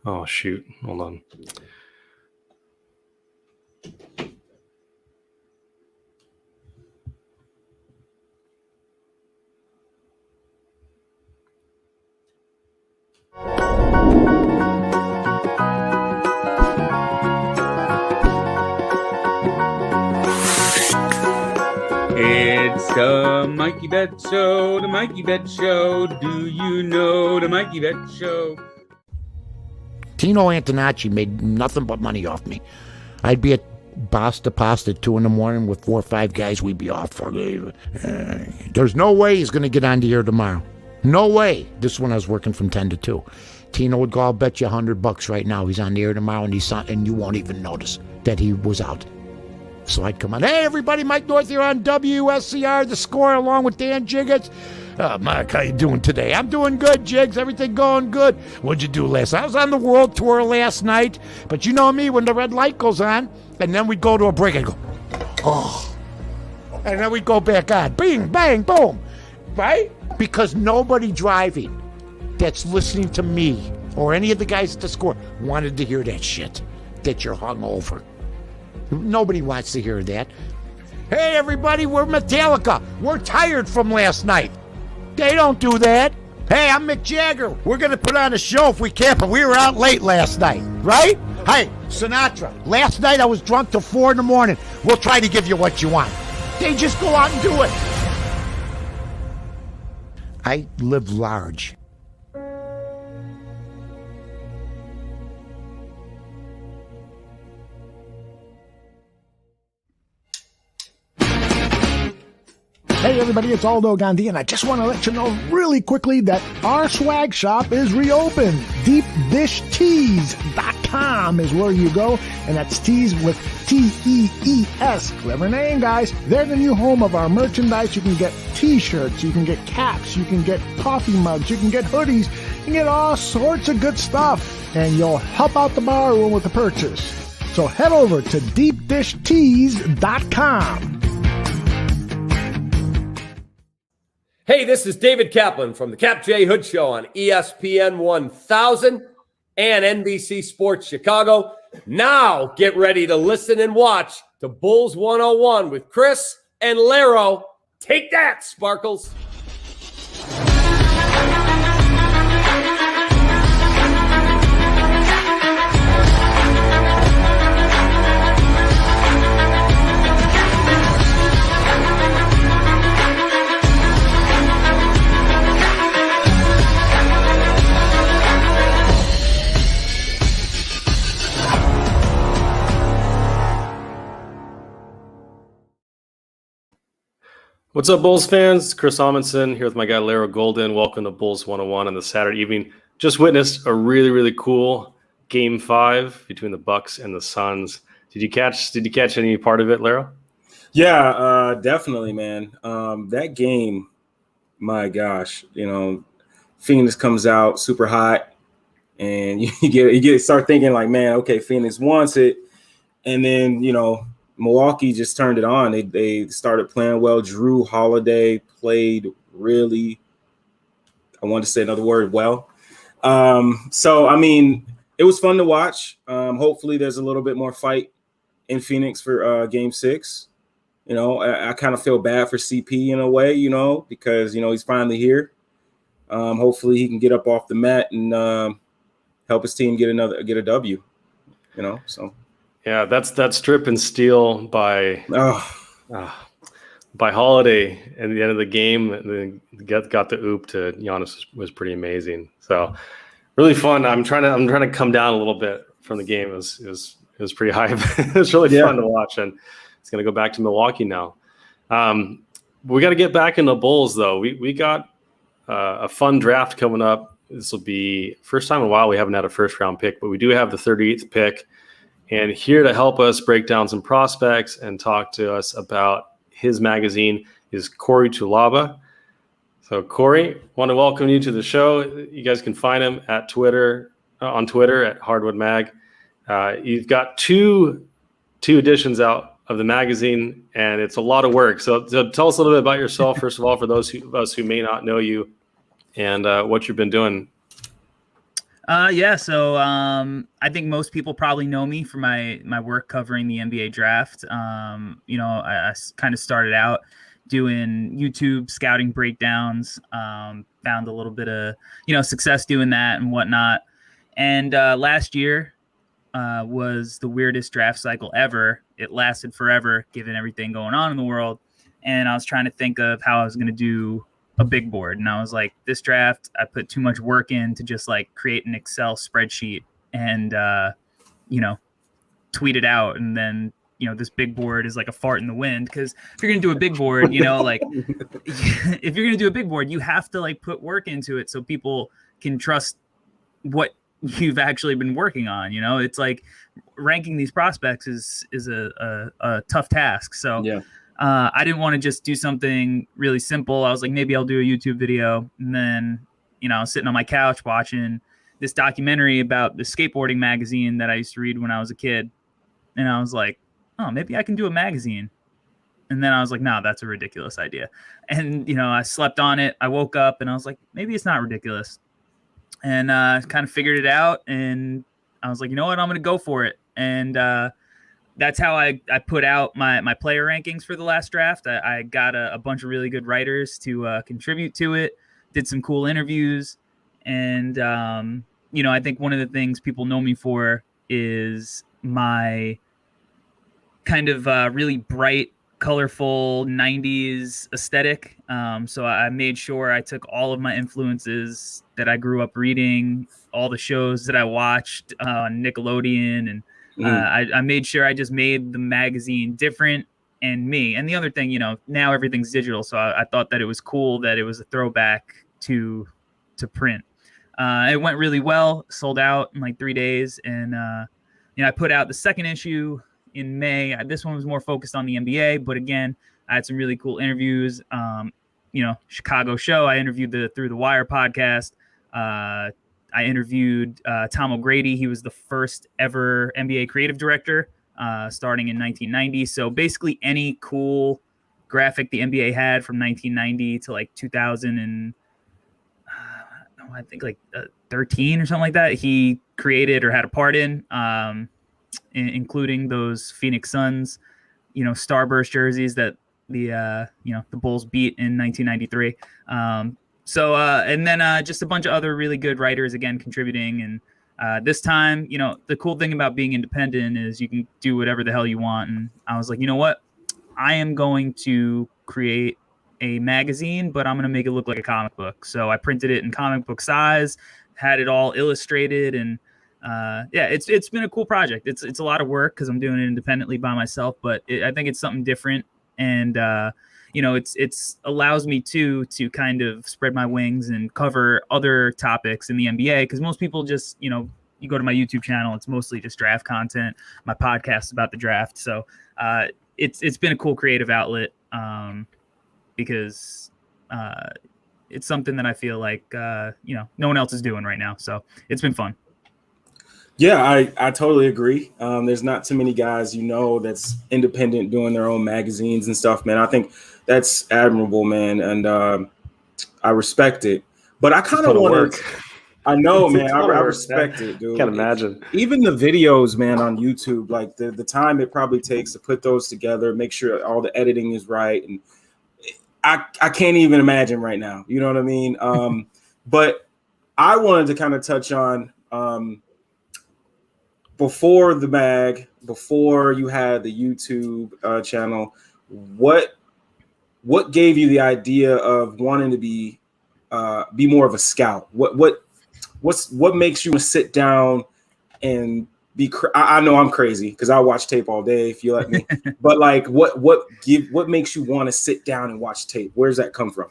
Oh, shoot. Hold on. It's the Mikey Bet Show, the Mikey Bet Show. Do you know the Mikey Bet Show? Tino Antonacci made nothing but money off me. I'd be at Basta Pasta at 2 a.m. with 4 or 5 guys. We'd be off. There's no way he's going to get on the air tomorrow. No way. This one I was working from 10 to 2. Tino would go, I'll bet you $100 right now. He's on the air tomorrow, and you won't even notice that he was out. So I'd come on. Hey, everybody, Mike North here on WSCR, The Score, along with Dan Jiggets. Mike, how you doing today? I'm doing good, Jigs. Everything going good. What'd you do last night? I was on the world tour last night. But you know me, when the red light goes on, and then we'd go to a break, I'd go, oh. And then we'd go back on. Bing, bang, boom. Right? Because nobody driving that's listening to me or any of the guys at The Score wanted to hear that shit, that you're hungover. Nobody wants to hear that. Hey, everybody, we're Metallica. We're tired from last night. They don't do that. Hey, I'm Mick Jagger. We're going to put on a show if we can, but we were out late last night, right? Hey, Sinatra. Last night I was drunk till 4 in the morning. We'll try to give you what you want. They just go out and do it. I live large. Hey everybody, it's Aldo Gandhi, and I just want to let you know really quickly that our swag shop is reopened. DeepDishTees.com is where you go, and that's tees with T-E-E-S. Clever name, guys. They're the new home of our merchandise. You can get t-shirts, you can get caps, you can get coffee mugs, you can get hoodies, you can get all sorts of good stuff, and you'll help out the bar room with the purchase. So head over to DeepDishTees.com. Hey, this is David Kaplan from the Cap J Hood Show on ESPN 1000 and NBC Sports Chicago. Now get ready to listen and watch to Bulls 101 with Kris and Larro. Take that, Sparkles. What's up, Bulls fans? It's Chris Amundsen here with my guy Larro Golden. Welcome to Bulls 101 on the Saturday evening. Just witnessed a really, really cool Game 5 between the Bucks and the Suns. Did you catch any part of it, Larro? Yeah, definitely, man. That game, my gosh, Phoenix comes out super hot, and you start thinking like, man, okay, Phoenix wants it, and then Milwaukee just turned it on. They started playing well. Drew Holiday played really, I want to say another word, well. So, I mean, it was fun to watch. Hopefully there's a little bit more fight in Phoenix for Game 6. I kind of feel bad for CP in a way, because, he's finally here. Hopefully he can get up off the mat and help his team get a W, so. Yeah, that strip and steal by Holiday at the end of the game, and then got the oop to Giannis was pretty amazing. So really fun. I'm trying to come down a little bit from the game. It was pretty high. It was really fun to watch, and it's going to go back to Milwaukee now. We got to get back in the Bulls though. We got a fun draft coming up. This will be first time in a while we haven't had a first round pick, but we do have the 38th pick. And here to help us break down some prospects and talk to us about his magazine is Corey Tulaba. So, Corey, want to welcome you to the show. You guys can find him at Twitter at Hardwood Mag. You've got two editions out of the magazine, and it's a lot of work. So tell us a little bit about yourself, first of all, for those of us who may not know you, and what you've been doing. Yeah. So I think most people probably know me for my work covering the NBA draft. I kind of started out doing YouTube scouting breakdowns. Found a little bit of success doing that and whatnot. And last year was the weirdest draft cycle ever. It lasted forever, given everything going on in the world. And I was trying to think of how I was going to do a big board. And I was like, this draft, I put too much work in to just like create an Excel spreadsheet and, tweet it out. And then, this big board is like a fart in the wind. Cause if you're going to do a big board, like if you're going to do a big board, you have to like put work into it so people can trust what you've actually been working on. It's like ranking these prospects is a tough task. So Yeah. I didn't want to just do something really simple. I was like, maybe I'll do a YouTube video. And then, I was sitting on my couch watching this documentary about the skateboarding magazine that I used to read when I was a kid. And I was like, oh, maybe I can do a magazine. And then I was like, no, that's a ridiculous idea. And, I slept on it. I woke up and I was like, maybe it's not ridiculous. And kind of figured it out. And I was like, you know what? I'm going to go for it. And that's how I put out my player rankings for the last draft. I got a bunch of really good writers to contribute to it, did some cool interviews. And, I think one of the things people know me for is my kind of really bright, colorful 90s aesthetic. So I made sure I took all of my influences that I grew up reading, all the shows that I watched on Nickelodeon, and I made sure I just made the magazine different and me. And the other thing, now everything's digital, so I thought that it was cool that it was a throwback to print. It went really well, sold out in like 3 days, and I put out the second issue in May. This one was more focused on the NBA, but again, I had some really cool interviews. Chicago show. I interviewed the Through the Wire podcast. I interviewed Tom O'Grady. He was the first ever NBA creative director, starting in 1990. So basically any cool graphic the NBA had from 1990 to like 2000 and I think like 13 or something like that, he created or had a part in, including those Phoenix Suns, Starburst jerseys that the Bulls beat in 1993. And then just a bunch of other really good writers, again, contributing. And this time, the cool thing about being independent is you can do whatever the hell you want. And I was like, you know what? I am going to create a magazine, but I'm going to make it look like a comic book. So I printed it in comic book size, had it all illustrated. And it's been a cool project. It's a lot of work because I'm doing it independently by myself, but I think it's something different. And, it's allows me to kind of spread my wings and cover other topics in the NBA. Because most people just, you go to my YouTube channel, it's mostly just draft content. My podcast is about the draft. So it's been a cool creative outlet because it's something that I feel like, no one else is doing right now. So it's been fun. Yeah, I totally agree. There's not too many guys, that's independent doing their own magazines and stuff, man. I think that's admirable, man. And I respect it. But I kind of want to, I know, man, I respect it, dude. Can't imagine. Even the videos, man, on YouTube, like the time it probably takes to put those together, make sure all the editing is right. And I can't even imagine right now. You know what I mean? But I wanted to kind of touch on, before the mag, before you had the YouTube channel, what gave you the idea of wanting to be more of a scout? What makes you sit down and be? I know I'm crazy because I watch tape all day if you let me. But like, what makes you want to sit down and watch tape? Where does that come from?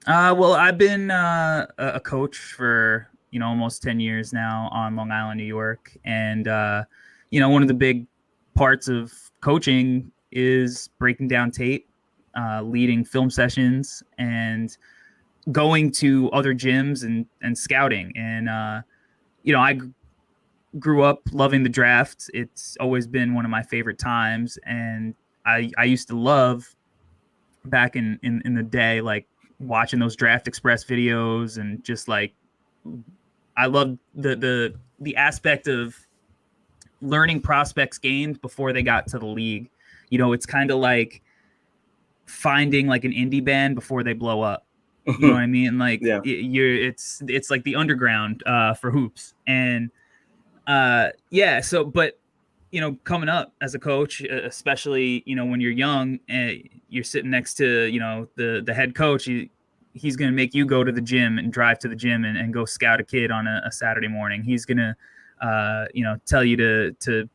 Well, I've been a coach for almost 10 years now on Long Island, New York. And, one of the big parts of coaching is breaking down tape, leading film sessions, and going to other gyms and scouting. And, I grew up loving the draft. It's always been one of my favorite times. And I used to love back in the day, like watching those Draft Express videos and just like, I love the aspect of learning prospects games before they got to the league. You know, it's kind of like finding like an indie band before they blow up. You know what I mean? Like Yeah. it's like the underground for hoops. And so but you know, coming up as a coach, especially, you know, when you're young and you're sitting next to, you know, the head coach, he's going to make you go to the gym and drive to the gym and go scout a kid on a Saturday morning. He's going to, you know, tell you to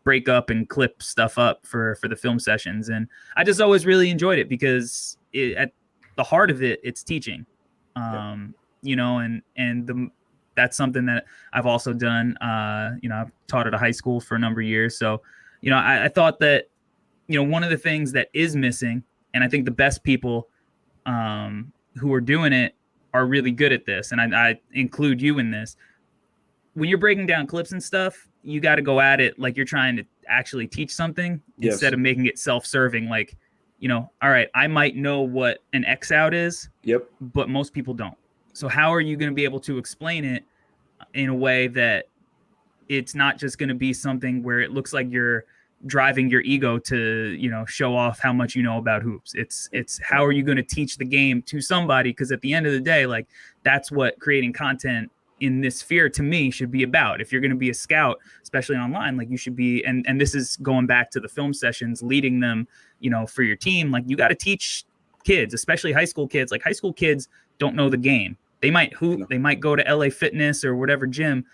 break up and clip stuff up for the film sessions. And I just always really enjoyed it because at the heart of it, it's teaching, you know, that's something that I've also done. You know, I've taught at a high school for a number of years. So, you know, I thought that, you know, one of the things that is missing, and I think the best people who are doing it are really good at this, and I include you in this. When you're breaking down clips and stuff, you got to go at it like you're trying to actually teach something instead of making it self-serving. Like, you know, all right, I might know what an X out is, but most people don't. So how are you going to be able to explain it in a way that it's not just going to be something where it looks like you're driving your ego to, you know, show off how much you know about hoops. It's how are you going to teach the game to somebody? Because at the end of the day, like, that's what creating content in this sphere to me should be about. If you're going to be a scout, especially online, like you should be, and this is going back to the film sessions, leading them, you know, for your team. Like, you got to teach kids, especially high school kids. Like, high school kids don't know the game. They might hoop, they might go to LA Fitness or whatever gym,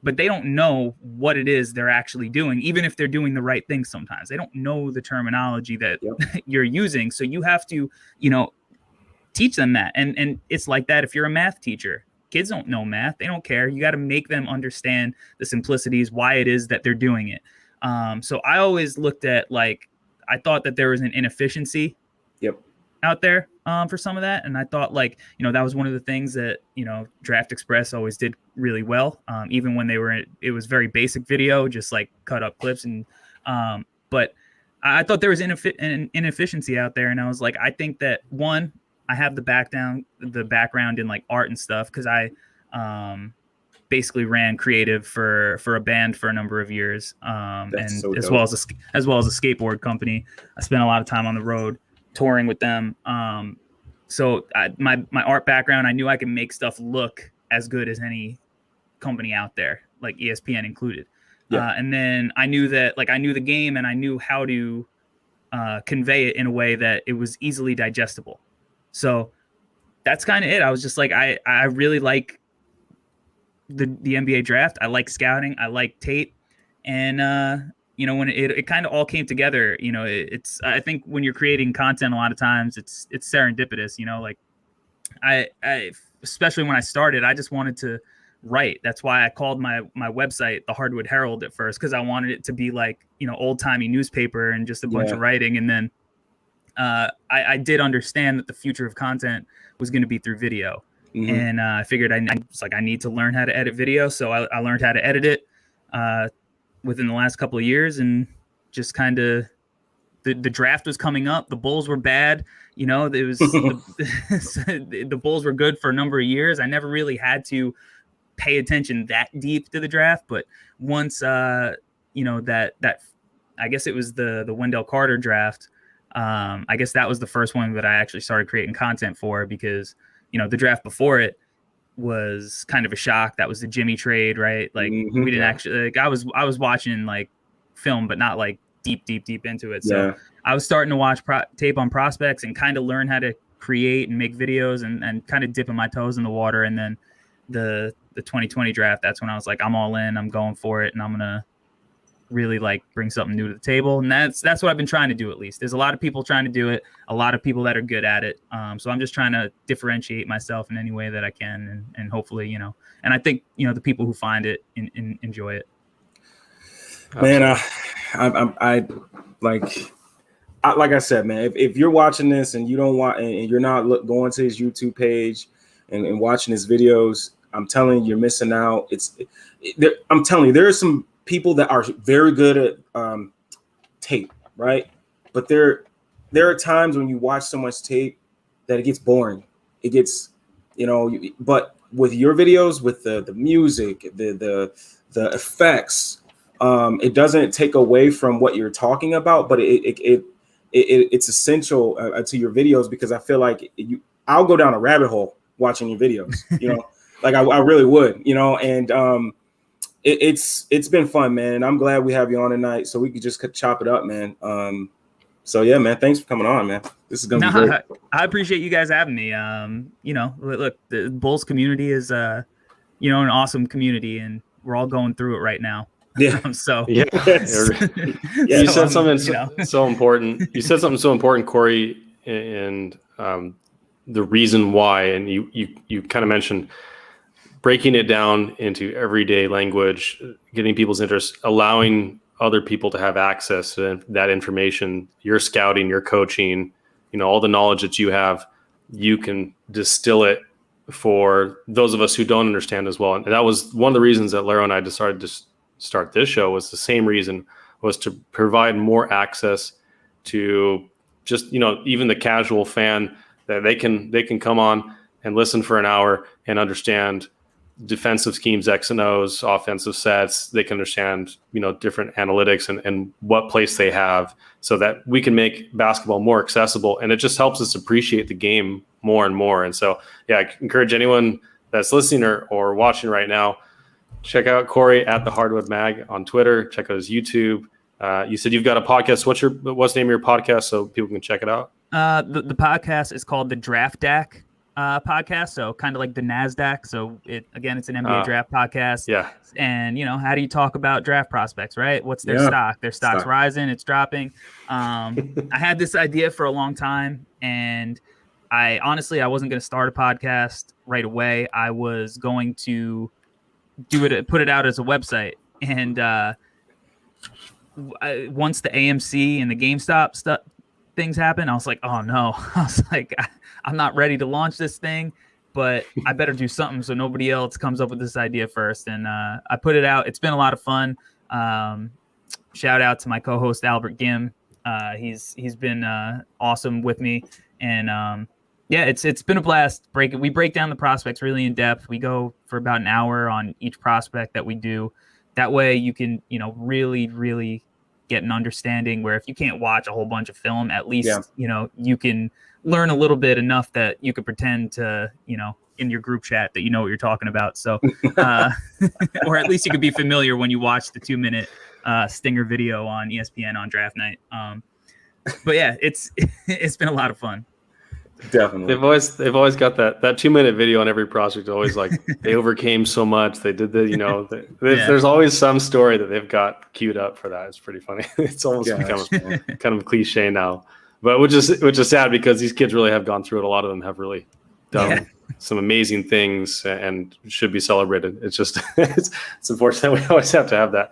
but they don't know what it is they're actually doing, even if they're doing the right thing sometimes. They don't know the terminology that you're using. So you have to, you know, teach them that. And it's like that if you're a math teacher. Kids don't know math. They don't care. You got to make them understand the simplicities, why it is that they're doing it. So I always looked at, like, I thought that there was an inefficiency out there for some of that. And I thought, like, you know, that was one of the things that, you know, Draft Express always did really well. Even when it was very basic video, just like cut up clips. And, but I thought there was an inefficiency out there. And I was like, I think that, one, I have the background in like art and stuff, because I basically ran creative for a band for a number of years, and so as well as a skateboard company. I spent a lot of time on the road touring with them. So my art background, I knew I could make stuff look as good as any company out there, like ESPN included. And then I knew that, like, I knew the game and I knew how to convey it in a way that it was easily digestible. So that's kind of it. I was just like, I really like the NBA draft. I like scouting. I like tape. And, you know, when it kind of all came together, you know, I think when you're creating content, a lot of times it's serendipitous, you know, like I especially when I started, I just wanted to write. That's why I called my website the Hardwood Herald at first, because I wanted it to be like, you know, old timey newspaper and just a bunch of writing. And then I did understand that the future of content was going to be through video. And I figured I need to learn how to edit video. So I learned how to edit it within the last couple of years, and just kind of the draft was coming up. The Bulls were bad. You know, it was the Bulls were good for a number of years. I never really had to pay attention that deep to the draft. But once, you know, that I guess it was the Wendell Carter draft. I guess that was the first one that I actually started creating content for, because, you know, the draft before it was kind of a shock. That was the Jimmy trade, right? Like we didn't actually, like, I was watching like film, but not like deep into it. So I was starting to watch tape on prospects and kind of learn how to create and make videos and kind of dipping my toes in the water. And then the 2020 draft, that's when I was like, I'm all in, I'm going for it. And I'm going to really like bring something new to the table. And that's what I've been trying to do. At least there's a lot of people trying to do it, a lot of people that are good at it. So I'm just trying to differentiate myself in any way that I can. And hopefully, you know, and I think, you know, the people who find it enjoy it. Man, I like I said, man, if you're watching this and you don't want, and you're not going to his YouTube page and watching his videos, I'm telling you, you're missing out. I'm telling you, there are some people that are very good at tape, right? But there are times when you watch so much tape that it gets boring. It gets, you know, but with your videos, with the music, the effects, it doesn't take away from what you're talking about, but it's essential to your videos, because I feel like I'll go down a rabbit hole watching your videos, like I really would, and it's been fun, man. And I'm glad we have you on tonight so we could just chop it up, man. So yeah, man, thanks for coming on, man. This is gonna be great. I appreciate you guys having me. Look, the Bulls community is an awesome community, and we're all going through it right now. Yeah. So yeah. You said something so important. You said something so important, Corey, and the reason why, and you kind of mentioned breaking it down into everyday language, getting people's interest, allowing other people to have access to that information, your scouting, your coaching, all the knowledge that you have, you can distill it for those of us who don't understand as well. And that was one of the reasons that Larro and I decided to start this show. Was the same reason, was to provide more access to just, even the casual fan, that they can come on and listen for an hour and understand defensive schemes, X and O's, offensive sets. They can understand, different analytics and what place they have, so that we can make basketball more accessible. And it just helps us appreciate the game more and more. And so, yeah, I encourage anyone that's listening or watching right now, check out Corey at the Hardwood Mag on Twitter. Check out his YouTube. You said you've got a podcast. What's the name of your podcast so people can check it out? The podcast is called the Draft Deck podcast, so kind of like the NASDAQ. So it's an NBA draft podcast. Yeah. And how do you talk about draft prospects, right? What's their stock? Their stock's rising, it's dropping. I had this idea for a long time, and I wasn't going to start a podcast right away. I was going to put it out as a website. And once the AMC and the GameStop things happened, I was like, oh no. I was like, I'm not ready to launch this thing, but I better do something so nobody else comes up with this idea first. And I put it out. It's been a lot of fun. Shout out to my co-host Albert Gim. He's been awesome with me, and it's been a blast. We break down the prospects really in depth. We go for about an hour on each prospect that we do. That way you can really, really get an understanding, where if you can't watch a whole bunch of film, at least you can learn a little bit, enough that you could pretend to in your group chat that you know what you're talking about. So or at least you could be familiar when you watch the 2-minute stinger video on ESPN on draft night. But yeah, it's been a lot of fun. Definitely. They've always got that 2-minute video on every prospect. Always like they overcame so much. They did there's always some story that they've got queued up for that. It's pretty funny. It's almost become kind of cliche now, but which is sad, because these kids really have gone through it. A lot of them have really done some amazing things and should be celebrated. It's just it's unfortunate we always have to have that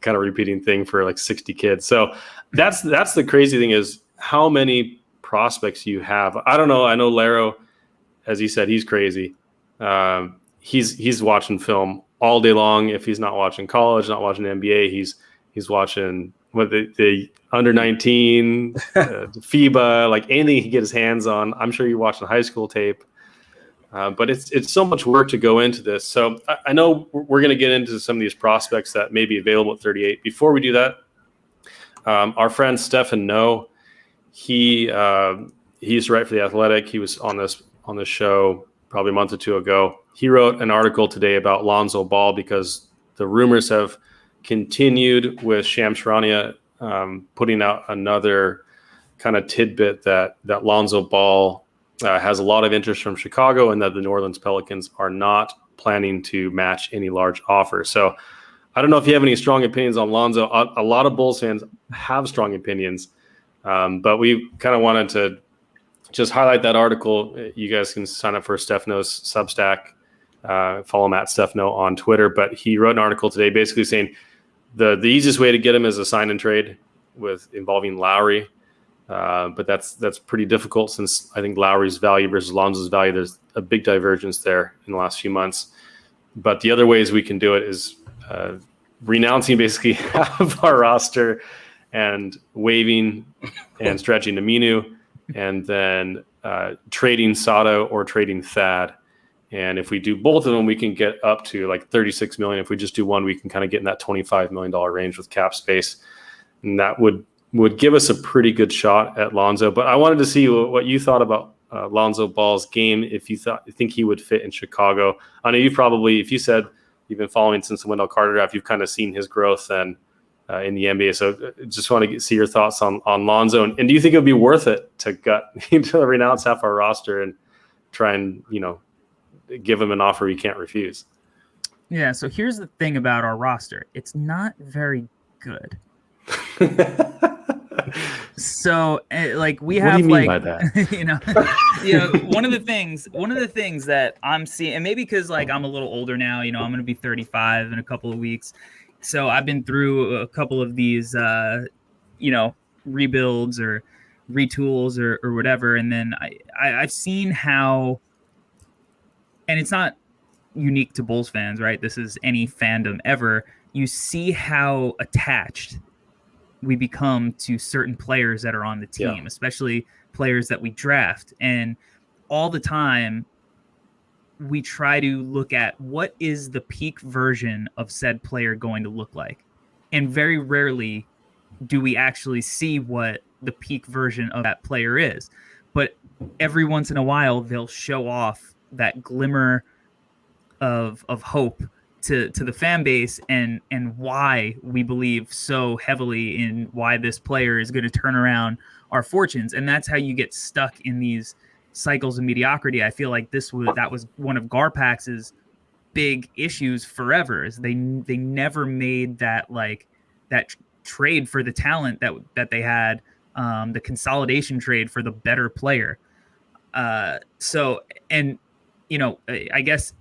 kind of repeating thing for like 60 kids. So that's the crazy thing, is how many prospects you have. I don't know. I know Larro, as he said, he's crazy. He's watching film all day long. If he's not watching college, not watching NBA, he's watching the under 19, FIBA, like anything he can get his hands on. I'm sure you're watching high school tape. But it's so much work to go into this. So I know we're going to get into some of these prospects that may be available at 38. Before we do that, our friend Stefan No, he used to write for The Athletic. He was on this show probably a month or two ago. He wrote an article today about Lonzo Ball, because the rumors have continued with Shams Charania putting out another kind of tidbit that Lonzo Ball has a lot of interest from Chicago, and that the New Orleans Pelicans are not planning to match any large offer. So I don't know if you have any strong opinions on Lonzo. A lot of Bulls fans have strong opinions. But we kind of wanted to just highlight that article. You guys can sign up for Stefano's Substack. Follow him at Stefano on Twitter. But he wrote an article today basically saying the easiest way to get him is a sign and trade involving Lowry. But that's pretty difficult, since I think Lowry's value versus Lonzo's value, there's a big divergence there in the last few months. But the other ways we can do it is renouncing basically half of our roster and waiving and stretching Aminu, and then trading Sato or trading Thad. And if we do both of them, we can get up to like 36 million. If we just do one, we can kind of get in that $25 million range with cap space. And that would give us a pretty good shot at Lonzo. But I wanted to see what you thought about Lonzo Ball's game, if you think he would fit in Chicago. I know if you said you've been following since the Wendell Carter draft, you've kind of seen his growth and in the NBA. So just want to see your thoughts on Lonzo. And do you think it would be worth it to renounce half our roster and try and, give him an offer he can't refuse? Yeah, so here's the thing about our roster. It's not very good. So like we have, what do you mean like, by that? one of the things that I'm seeing, and maybe because like I'm a little older now, I'm going to be 35 in a couple of weeks. So I've been through a couple of these, rebuilds or retools or whatever. And then I've seen how, and it's not unique to Bulls fans, right? This is any fandom ever. You see how attached we become to certain players that are on the team, especially players that we draft. And all the time we try to look at what is the peak version of said player going to look like. And very rarely do we actually see what the peak version of that player is. But every once in a while, they'll show off that glimmer of hope to the fan base and why we believe so heavily in why this player is going to turn around our fortunes. And that's how you get stuck in these cycles of mediocrity. I feel like that was one of Garpax's big issues forever, is they never made that trade for the talent that they had, the consolidation trade for the better player. I guess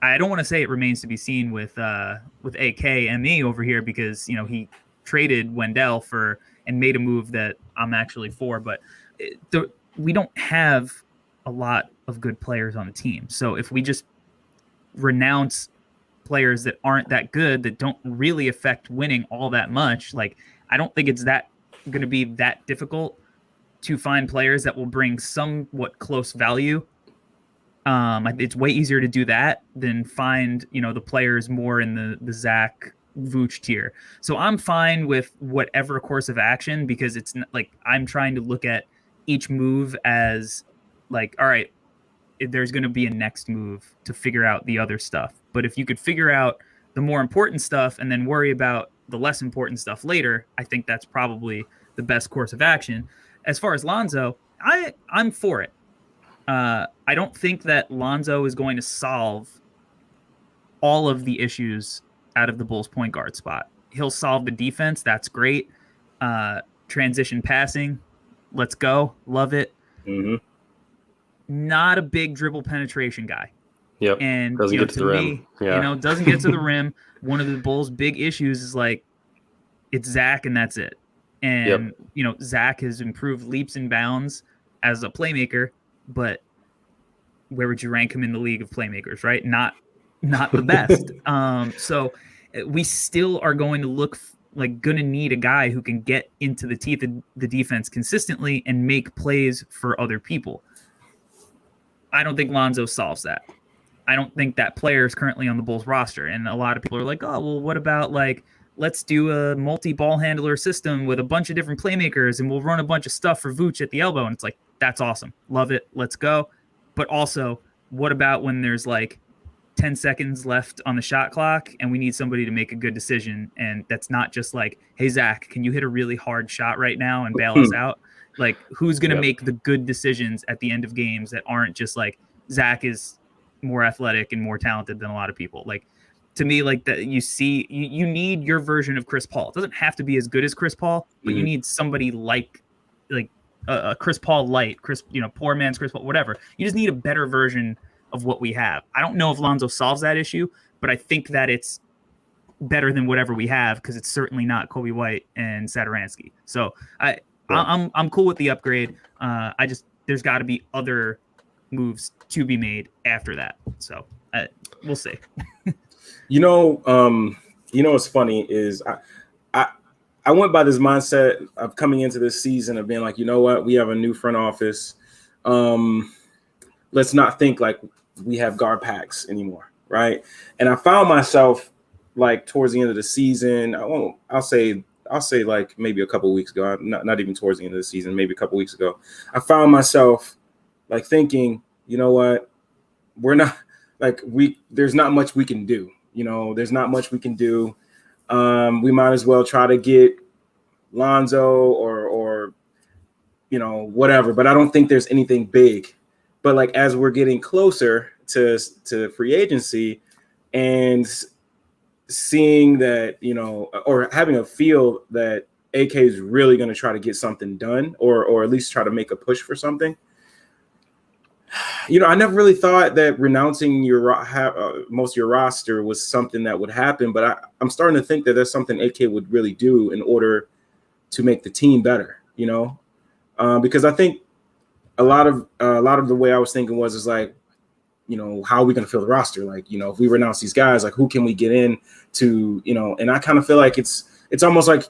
I don't want to say it remains to be seen with AK and me over here, because he traded Wendell and made a move that I'm actually for, but we don't have a lot of good players on the team. So if we just renounce players that aren't that good, that don't really affect winning all that much, like I don't think it's that going to be that difficult to find players that will bring somewhat close value. It's way easier to do that than find, the players more in the Zach Vooch tier. So I'm fine with whatever course of action, because it's like I'm trying to look at each move as like, all right, there's going to be a next move to figure out the other stuff. But if you could figure out the more important stuff and then worry about the less important stuff later, I think that's probably the best course of action. As far as Lonzo, I'm for it. I don't think that Lonzo is going to solve all of the issues out of the Bulls point guard spot. He'll solve the defense. That's great. Transition passing. Let's go. Love it. Mm-hmm. Not a big dribble penetration guy. Yep. And doesn't get to the rim. Doesn't get to the rim. One of the Bulls' big issues is like it's Zach and that's it. And Zach has improved leaps and bounds as a playmaker, but where would you rank him in the league of playmakers, right? Not the best. So we still are going to going to need a guy who can get into the teeth of the defense consistently and make plays for other people. I don't think Lonzo solves that. I don't think that player is currently on the Bulls roster. And a lot of people are like, oh, well, what about let's do a multi-ball handler system with a bunch of different playmakers and we'll run a bunch of stuff for Vooch at the elbow. And it's like, that's awesome. Love it. Let's go. But also, what about when there's 10 seconds left on the shot clock and we need somebody to make a good decision? And that's not just like, hey, Zach, can you hit a really hard shot right now and bail us out? Like, who's going to make the good decisions at the end of games that aren't just like Zach is more athletic and more talented than a lot of people? Like, to me, like that, you need your version of Chris Paul. It doesn't have to be as good as Chris Paul, but you need somebody like a Chris Paul light, poor man's Chris Paul, whatever. You just need a better version of what we have. I don't know if Lonzo solves that issue, but I think that it's better than whatever we have, because it's certainly not Kobe White and Satoransky. So I'm cool with the upgrade. There's got to be other moves to be made after that. So we'll see. What's funny is I went by this mindset of coming into this season of being like, you know what, we have a new front office. Let's not think like we have guard packs anymore, right? And I found myself like towards the end of the season. I'll say like maybe a couple of weeks ago, not even towards the end of the season, maybe a couple of weeks ago, I found myself like thinking, you know what, we're not like there's not much we can do. There's not much we can do. We might as well try to get Lonzo or whatever, but I don't think there's anything big. But like as we're getting closer to free agency and seeing that, or having a feel that AK is really going to try to get something done or at least try to make a push for something. I never really thought that renouncing most of your roster was something that would happen, but I'm starting to think that that's something AK would really do in order to make the team better, because I think a lot of the way I was thinking is like, how are we going to fill the roster? Like, if we renounce these guys, like who can we get in to, and I kind of feel like it's almost like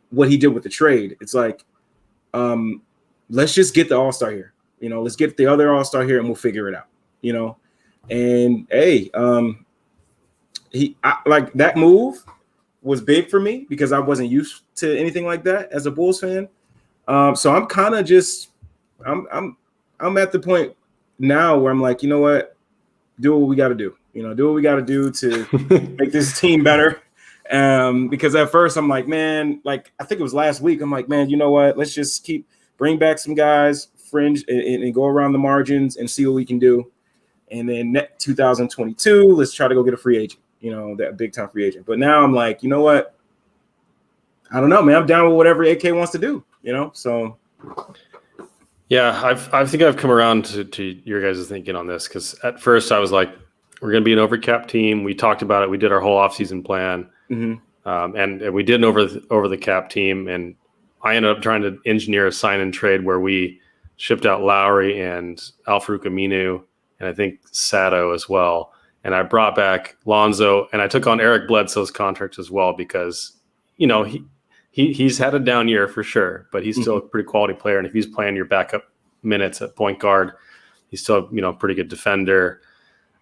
what he did with the trade. It's like, let's just get the all-star here. Let's get the other all-star here and we'll figure it out, and hey, like that move was big for me because I wasn't used to anything like that as a Bulls fan. So I'm kind of just, I'm at the point now where I'm like, you know what, do what we got to do, do what we got to do to make this team better. Because at first I'm like, man, like I think it was last week. I'm like, man, you know what, let's just bring back some guys, fringe and go around the margins and see what we can do. And then 2022, let's try to go get a free agent, that big time free agent. But now I'm like, you know what? I don't know, man. I'm down with whatever AK wants to do, so. Yeah, I think I've come around to your guys' thinking on this because at first I was like, we're going to be an overcap team. We talked about it. We did our whole offseason plan, and we did an over the cap team. And I ended up trying to engineer a sign and trade where we shipped out Lowry and Al-Farouq Aminu, and I think Sato as well. And I brought back Lonzo, and I took on Eric Bledsoe's contract as well because, he's had a down year for sure, but he's still a pretty quality player. And if he's playing your backup minutes at point guard, he's still, a pretty good defender.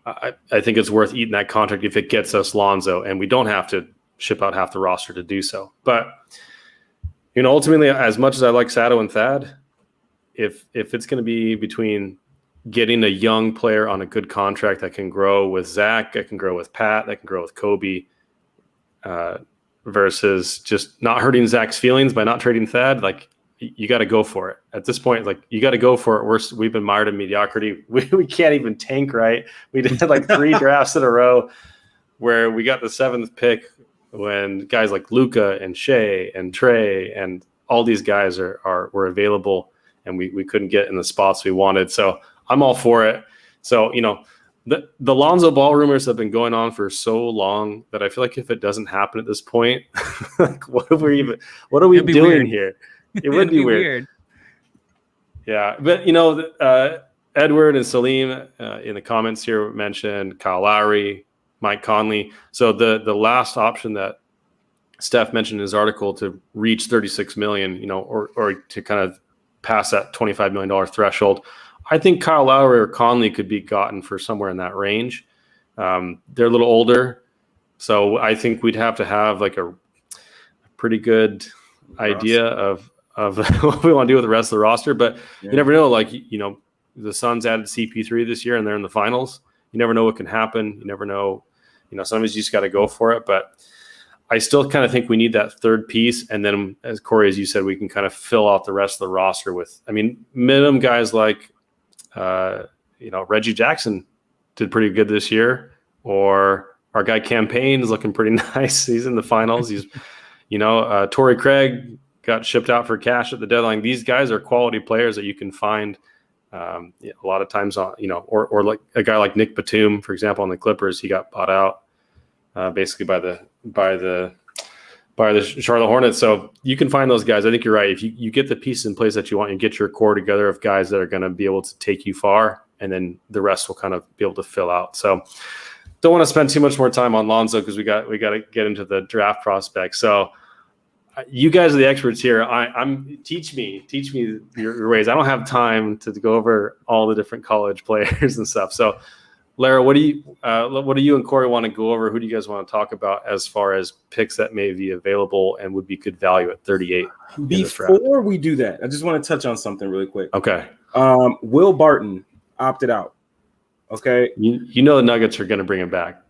I think it's worth eating that contract if it gets us Lonzo, and we don't have to ship out half the roster to do so. But, ultimately, as much as I like Sato and Thad, if it's going to be between getting a young player on a good contract that can grow with Zach, that can grow with Pat, that can grow with Kobe, versus just not hurting Zach's feelings by not trading Thad, like you got to go for it. At this point, like you got to go for it. We've been mired in mediocrity. We can't even tank right. We did like 3 drafts in a row where we got the 7th pick when guys like Luka and Shea and Trey and all these guys were available. And we couldn't get in the spots we wanted. So I'm all for it. So, the Lonzo Ball rumors have been going on for so long that I feel like if it doesn't happen at this point, like what are we doing here? It would be weird. Yeah. But, Edward and Salim in the comments here mentioned Kyle Lowry, Mike Conley. So the last option that Steph mentioned in his article to reach 36 million, or to kind of pass that $25 million threshold. I think Kyle Lowry or Conley could be gotten for somewhere in that range. They're a little older, so I think we'd have to have like a pretty good idea of what we want to do with the rest of the roster. But you never know. Like, the Suns added CP3 this year and they're in the finals. You never know what can happen. You never know. Sometimes you just got to go for it. But I still kind of think we need that third piece. And then, as Corey, as you said, we can kind of fill out the rest of the roster with, minimum guys like, Reggie Jackson did pretty good this year, or our guy Campaign is looking pretty nice. He's in the finals. He's, Torrey Craig got shipped out for cash at the deadline. These guys are quality players that you can find a lot of times on, or like a guy like Nick Batum, for example, on the Clippers. He got bought out basically by the Charlotte Hornets. So you can find those guys. I think you're right. If you get the pieces in place that you want, you get your core together of guys that are going to be able to take you far, and then the rest will kind of be able to fill out. So don't want to spend too much more time on Lonzo because we got to get into the draft prospects. So you guys are the experts here. Teach me your ways. I don't have time to go over all the different college players and stuff. So Lara, what do you and Corey want to go over? Who do you guys want to talk about as far as picks that may be available and would be good value at 38? Before we do that, I just want to touch on something really quick. Okay. Will Barton opted out. Okay. You know the Nuggets are going to bring him back.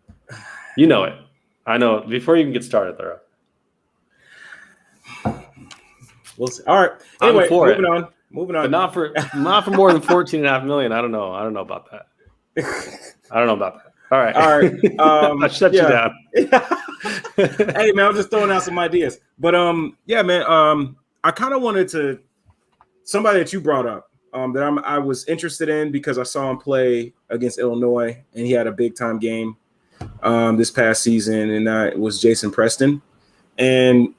You know it. I know. Before you even get started, Lara. We'll see. All right. Anyway, moving on. But not for more than $14.5 million. I don't know about that. I don't know about that. All right. I shut you down. Hey man, I'm just throwing out some ideas. But yeah, man. I kind of wanted to somebody that you brought up that I was interested in because I saw him play against Illinois and he had a big time game this past season, and that was Jason Preston. And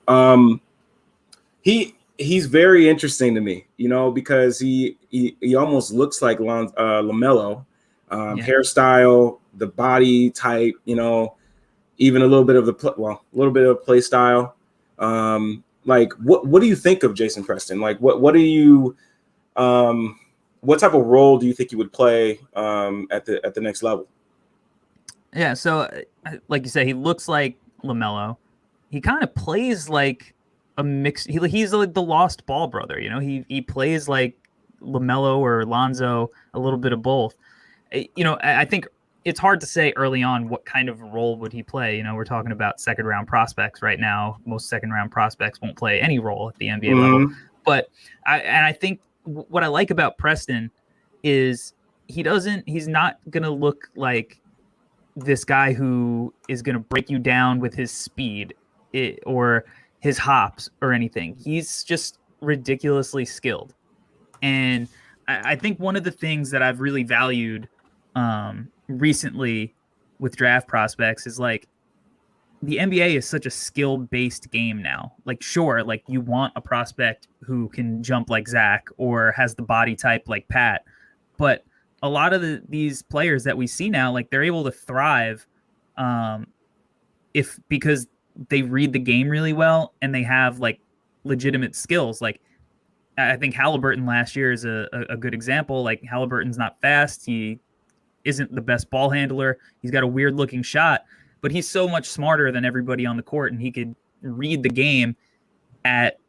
he's very interesting to me, because he almost looks like LaMelo, hairstyle, the body type, even a little bit of play style. Like what do you think of Jason Preston? Like what do you what type of role do you think he would play at the next level? Yeah, so like you said, he looks like LaMelo. He kind of plays like a mix. He's like the lost ball brother. He plays like LaMelo or Lonzo, a little bit of both. I think it's hard to say early on what kind of role would he play. We're talking about second round prospects right now. Most second round prospects won't play any role at the NBA level. But I think what I like about Preston is he's not going to look like this guy who is going to break you down with his speed or his hops or anything. He's just ridiculously skilled. And I think one of the things that I've really valued recently with draft prospects is like the NBA is such a skill-based game now. Like, sure, like you want a prospect who can jump like Zach or has the body type like Pat, but a lot of these players that we see now, like they're able to thrive because they read the game really well and they have like legitimate skills. Like I think Halliburton last year is a good example. Like Halliburton's not fast. He isn't the best ball handler. He's got a weird looking shot, but he's so much smarter than everybody on the court, and he could read the game at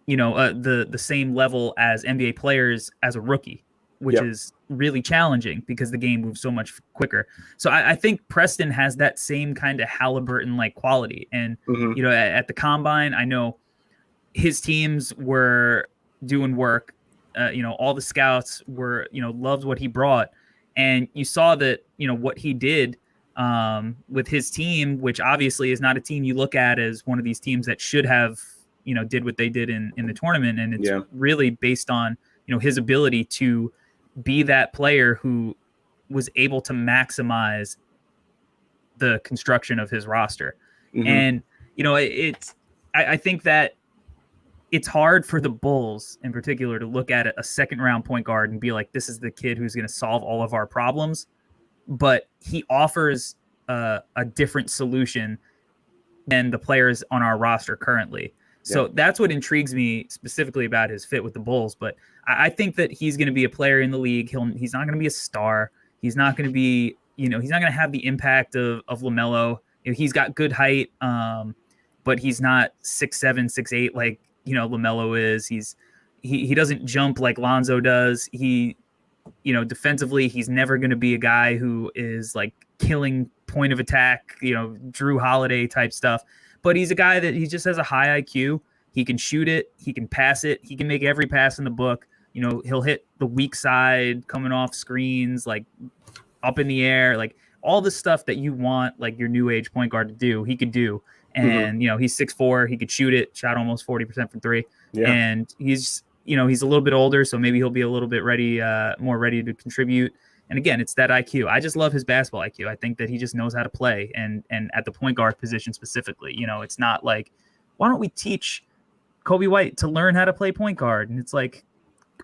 the same level as NBA players as a rookie, which is really challenging because the game moves so much quicker. So I think Preston has that same kind of Halliburton-like quality. And, at the Combine, I know his teams were doing work. All the scouts were, loved what he brought. And you saw that, what he did with his team, which obviously is not a team you look at as one of these teams that should have, did what they did in the tournament. And it's really based on, his ability to be that player who was able to maximize the construction of his roster. And, I think that it's hard for the Bulls in particular to look at a second round point guard and be like, this is the kid who's going to solve all of our problems. But he offers a different solution than the players on our roster currently. So that's what intrigues me specifically about his fit with the Bulls. But I think that he's going to be a player in the league. He's not going to be a star. He's not going to be, he's not going to have the impact of LaMelo. He's got good height, but he's not 6'7", 6'8", like, LaMelo is. He doesn't jump like Lonzo does. He, defensively, he's never going to be a guy who is like killing point of attack, Drew Holiday type stuff. But he's a guy that he just has a high IQ. He can shoot it. He can pass it. He can make every pass in the book. He'll hit the weak side, coming off screens, like up in the air, like all the stuff that you want, like your new age point guard to do, he could do. And, he's 6'4", he could shoot it, shot almost 40% from three. Yeah. And he's a little bit older, so maybe he'll be a little bit more ready to contribute. And again, it's that IQ. I just love his basketball IQ. I think that he just knows how to play, and at the point guard position specifically. It's not like, why don't we teach Kobe White to learn how to play point guard? And it's like,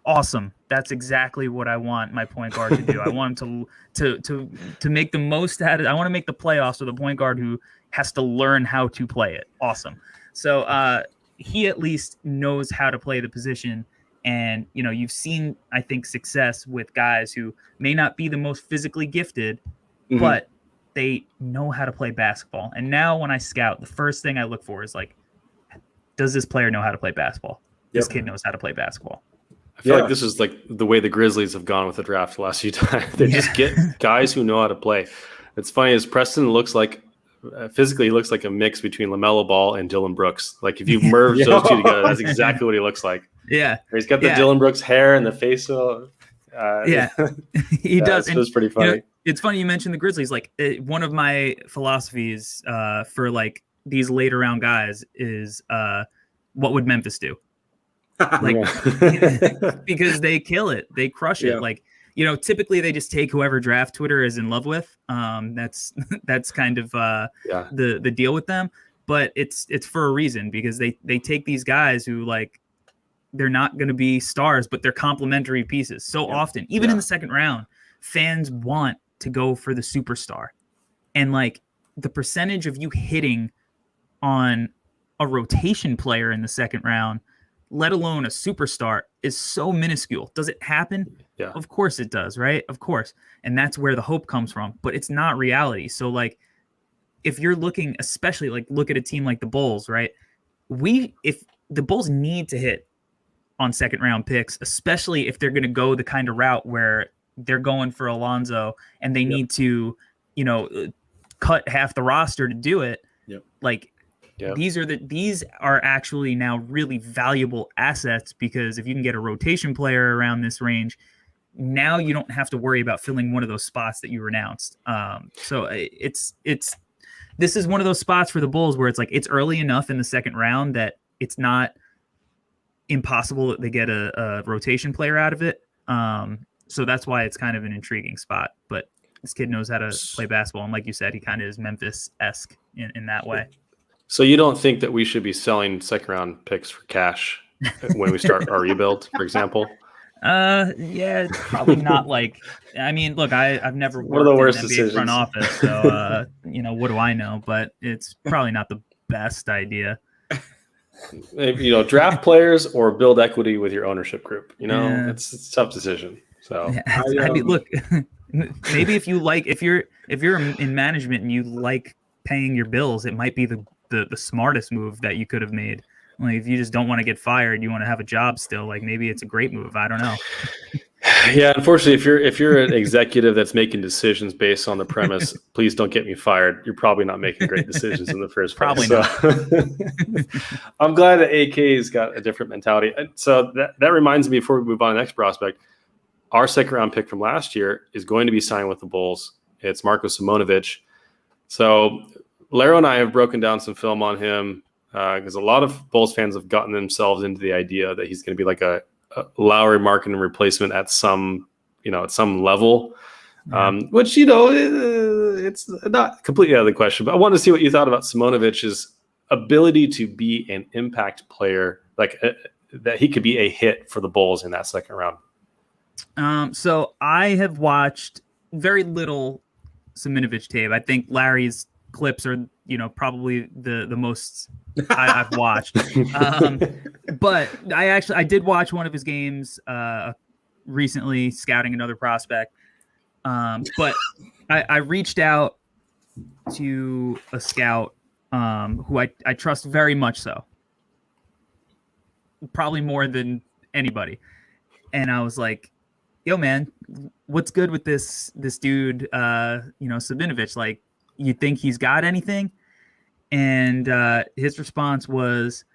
awesome. That's exactly what I want my point guard to do. I want him to make the most out of it. I want to make the playoffs with a point guard who has to learn how to play it. Awesome. So he at least knows how to play the position. And, you've seen, I think, success with guys who may not be the most physically gifted, but they know how to play basketball. And now when I scout, the first thing I look for is like, does this player know how to play basketball? This kid knows how to play basketball. I feel like this is like the way the Grizzlies have gone with the draft the last few times. They just get guys who know how to play. It's funny, as Preston looks like, physically, he looks like a mix between LaMelo Ball and Dylan Brooks. Like if you merge those two together, that's exactly what he looks like. Yeah. He's got the Dylan Brooks hair and the face. He does. It was pretty funny. You know, it's funny you mentioned the Grizzlies. Like one of my philosophies for like these later round guys is what would Memphis do? Like because they kill it, they crush it. Like, you know, typically they just take whoever draft Twitter is in love with. That's kind of the deal with them. But it's for a reason, because they take these guys who like they're not going to be stars, but they're complementary pieces. So often, even in the second round, fans want to go for the superstar, and like the percentage of you hitting on a rotation player in the second round, let alone a superstar, is so minuscule. Does it happen? Yeah. Of course it does, right? Of course. And that's where the hope comes from, but it's not reality. So like if you're looking, especially like look at a team like the Bulls, right? If the Bulls need to hit on second round picks, especially if they're going to go the kind of route where they're going for Alonzo and they need to, you know, cut half the roster to do it. Like these are actually now really valuable assets, because if you can get a rotation player around this range, now you don't have to worry about filling one of those spots that you announced. So this is one of those spots for the Bulls where it's like, it's early enough in the second round that it's not impossible that they get a rotation player out of it. So that's why it's kind of an intriguing spot, but this kid knows how to play basketball. And like you said, he kind of is Memphis-esque in that way. So you don't think that we should be selling second round picks for cash when we start our rebuild, for example? Yeah, probably not. Like, I mean, look, I've never one of the worst in an NBA decisions. front office, so you know, what do I know? But it's probably not the best idea. You know, draft players or build equity with your ownership group. You know, it's a tough decision. So I mean, look, maybe if you're in management and you like paying your bills, it might be the smartest move that you could have made. Like if you just don't want to get fired, you want to have a job still, like maybe it's a great move. I don't know. Yeah, unfortunately, if you're an executive that's making decisions based on the premise, please don't get me fired, you're probably not making great decisions in the first place. Probably not. I'm glad that AK's got a different mentality. So that reminds me, before we move on to the next prospect, our second round pick from last year is going to be signed with the Bulls. It's Marko Simonovic. So Larro and I have broken down some film on him because a lot of Bulls fans have gotten themselves into the idea that he's going to be like a Lowry marketing replacement at some level, which, you know, it's not completely out of the question. But I want to see what you thought about Simonovic's ability to be an impact player, like that he could be a hit for the Bulls in that second round. So I have watched very little Simonovic tape. I think Larry's clips are, you know, probably the most I've watched. But I did watch one of his games recently, scouting another prospect. But I reached out to a scout who I trust very much, so probably more than anybody. And I was like, yo, man, what's good with this dude, Sabinovic? Like, you think he's got anything? And his response was,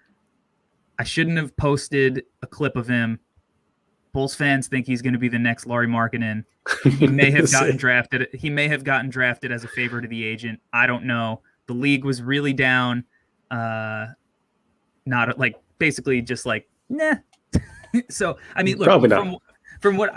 I shouldn't have posted a clip of him. Bulls fans think he's going to be the next Lauri Markkanen. He may have gotten drafted. He may have gotten drafted as a favor to the agent. I don't know. The league was really down. Not like basically just like, nah. So, I mean, look, from what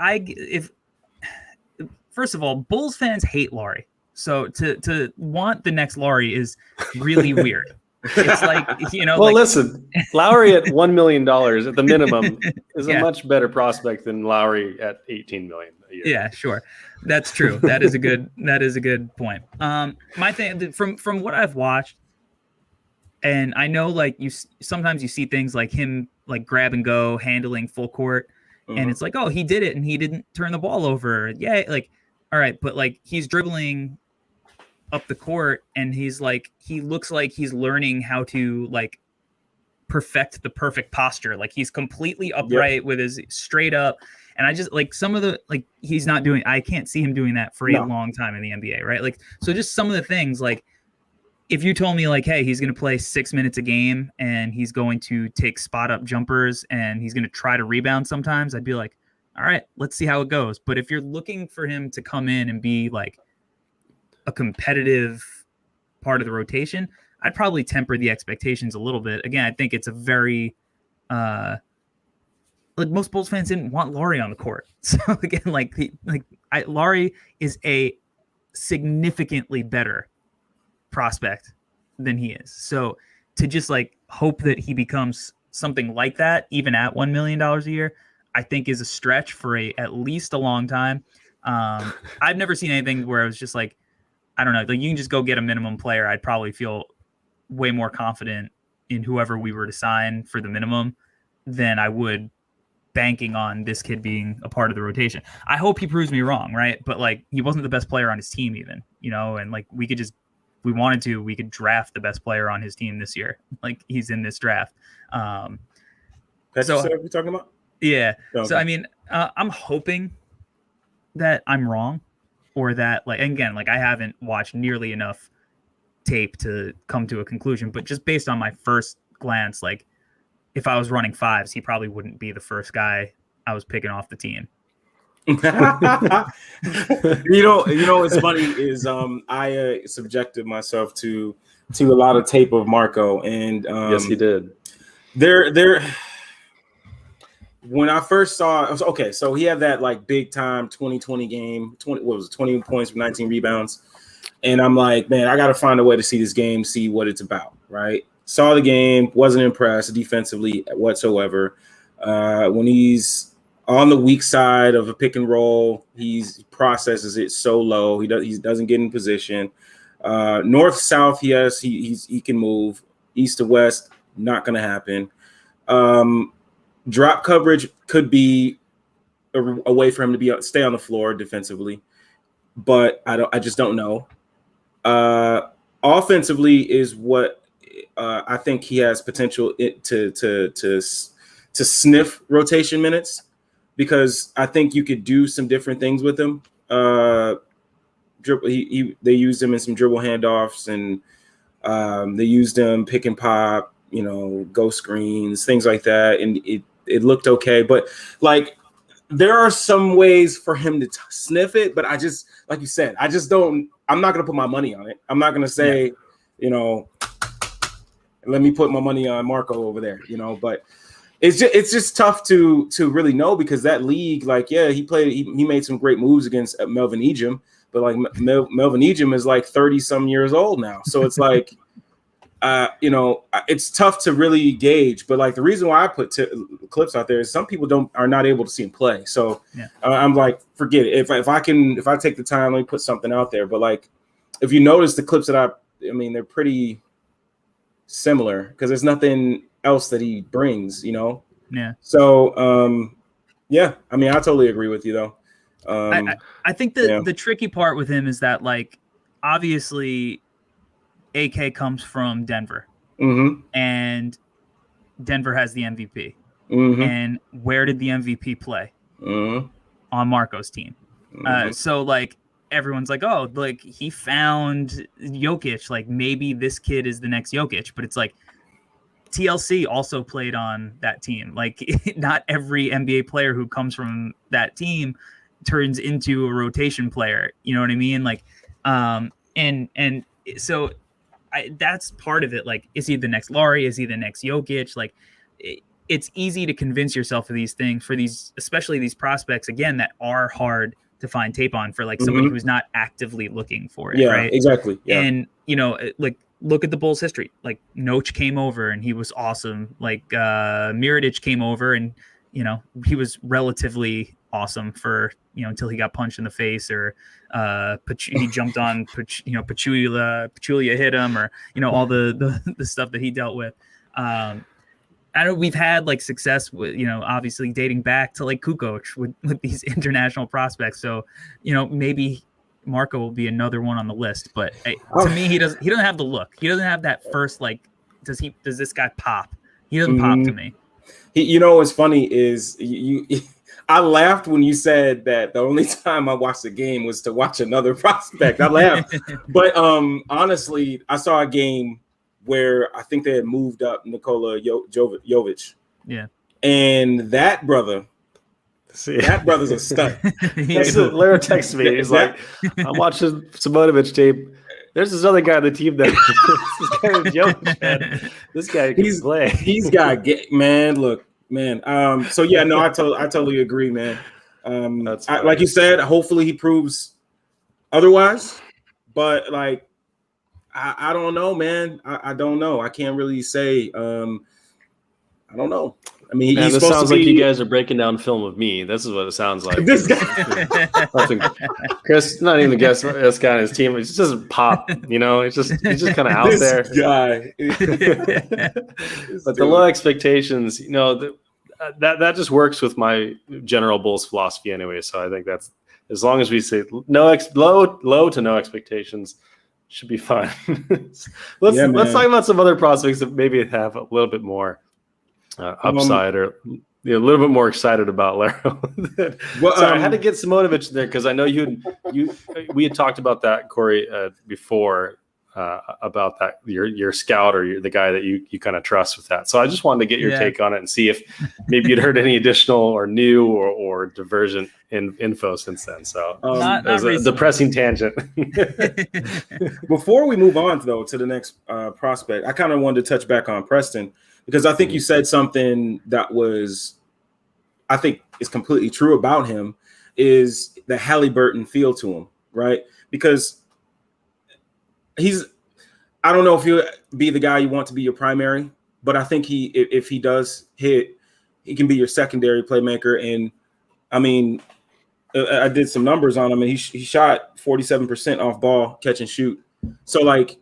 first of all, Bulls fans hate Lauri. So to want the next Lauri is really weird. It's like, you know. Well, listen, Lowry at $1 million at the minimum is a much better prospect than Lowry at $18 million a year. Yeah, sure, that's true. That is a good point. My thing from what I've watched, and I know like sometimes you see things like him like grab and go handling full court, and it's like, oh, he did it and he didn't turn the ball over. Yeah, like all right, but like he's dribbling up the court, and he looks like he's learning how to like perfect the perfect posture. Like he's completely upright with his straight up. And I just like some of the, like, he's not doing, I can't see him doing that for a long time in the NBA. Right. Like, so just some of the things, like if you told me like, hey, he's going to play 6 minutes a game and he's going to take spot up jumpers and he's going to try to rebound sometimes, I'd be like, all right, let's see how it goes. But if you're looking for him to come in and be like a competitive part of the rotation, I'd probably temper the expectations a little bit. Again, I think it's a very, like most Bulls fans didn't want Larry on the court. So again, Larry is a significantly better prospect than he is. So to just like hope that he becomes something like that, even at $1 million a year, I think is a stretch for at least a long time. I've never seen anything where I was just like, I don't know, like you can just go get a minimum player. I'd probably feel way more confident in whoever we were to sign for the minimum than I would banking on this kid being a part of the rotation. I hope he proves me wrong, right? But like he wasn't the best player on his team even, and like we could draft the best player on his team this year. Like he's in this draft. That's what we're talking about? Yeah. Okay. So, I mean, I'm hoping that I'm wrong, or that like, again, like I haven't watched nearly enough tape to come to a conclusion, but just based on my first glance, like if I was running fives, he probably wouldn't be the first guy I was picking off the team. What's funny is I subjected myself to a lot of tape of Marco, and yes, he did. When I first saw, I was okay. So he had that like big time 2020 game, 20 points with 19 rebounds, and I'm like, man, I got to find a way to see this game, see what it's about, right? Saw the game, wasn't impressed defensively whatsoever. When he's on the weak side of a pick and roll, he processes it so low. He doesn't get in position. North south, yes, he can move. East to west, not going to happen. Drop coverage could be a way for him to stay on the floor defensively, but I just don't know. Offensively is what I think he has potential to sniff rotation minutes, because I think you could do some different things with him. They used him in some dribble handoffs, and they used him pick and pop, go screens, things like that, and it looked okay. But like there are some ways for him to sniff it, but I just, like you said, I'm not going to put my money on it. I'm not going to say, let me put my money on Marco over there, but it's just tough to really know, because that league, like, yeah, he made some great moves against Melvin Ejim, but like Melvin Ejim is like 30 some years old now. So it's like, it's tough to really gauge, but like the reason why I put clips out there is some people are not able to see him play. So I'm like, forget it. If I take the time, let me put something out there. But like, if you notice the clips that I mean, they're pretty similar, because there's nothing else that he brings, Yeah. So, yeah, I mean, I totally agree with you though. I think the tricky part with him is that, like, obviously AK comes from Denver, and Denver has the MVP. And where did the MVP play? On Marco's team. So like everyone's like, oh, like he found Jokic. Like maybe this kid is the next Jokic, but it's like TLC also played on that team. Like not every NBA player who comes from that team turns into a rotation player. You know what I mean? Like, and so that's part of it. Like, is he the next Larry? Is he the next Jokic? Like, it's easy to convince yourself of these things for these, especially these prospects, again, that are hard to find tape on for like somebody who's not actively looking for it. Yeah, right. Exactly. Yeah. And, like, look at the Bulls history. Like Noach came over and he was awesome. Like Mirotic came over and, he was relatively awesome for, until he got punched in the face, or he jumped on, Pachulia hit him, or, all the stuff that he dealt with. I know we've had like success with, obviously dating back to like Kukoc with these international prospects. So, maybe Marco will be another one on the list. But to me, he doesn't have the look. He doesn't have that first, like, does this guy pop? He doesn't pop to me. What's funny is I laughed when you said that the only time I watched the game was to watch another prospect. I laughed. But honestly, I saw a game where I think they had moved up Nikola Jovic. Yeah. And that brother's a stud. Larro texted me. He's like, I'm watching Simonovic tape. There's this other guy on the team that this guy is Jovic, man. This guy can play. He's got man. Look, man. So yeah, no, I totally agree, man. Like you said, hopefully he proves otherwise. But like, I don't know, man. I don't know. I can't really say. I don't know. I mean, man, this sounds like you guys are breaking down film of me. This is what it sounds like. This guy, Chris, not even this guy and his team. It just doesn't pop. You know, he's just kind of out there. Guy. But the low expectations, you know, that just works with my general Bulls philosophy anyway. So I think that's, as long as we say low to no expectations, should be fine. Let's talk about some other prospects that maybe have a little bit more upside or a little bit more excited about Larro. Well, I had to get Simonovic in there because I know we had talked about that, Corey, before about that your scout or the guy that you kind of trust with that. So I just wanted to get your take on it and see if maybe you'd heard any additional or new or divergent info since then. So it was a depressing tangent. Before we move on though to the next prospect, I kind of wanted to touch back on Preston. Because I think you said something that I think is completely true about him, is the Halliburton feel to him, right? Because I don't know if he'll be the guy you want to be your primary, but I think if he does hit, he can be your secondary playmaker. And I mean, I did some numbers on him, and he shot 47% off ball, catch and shoot. So like,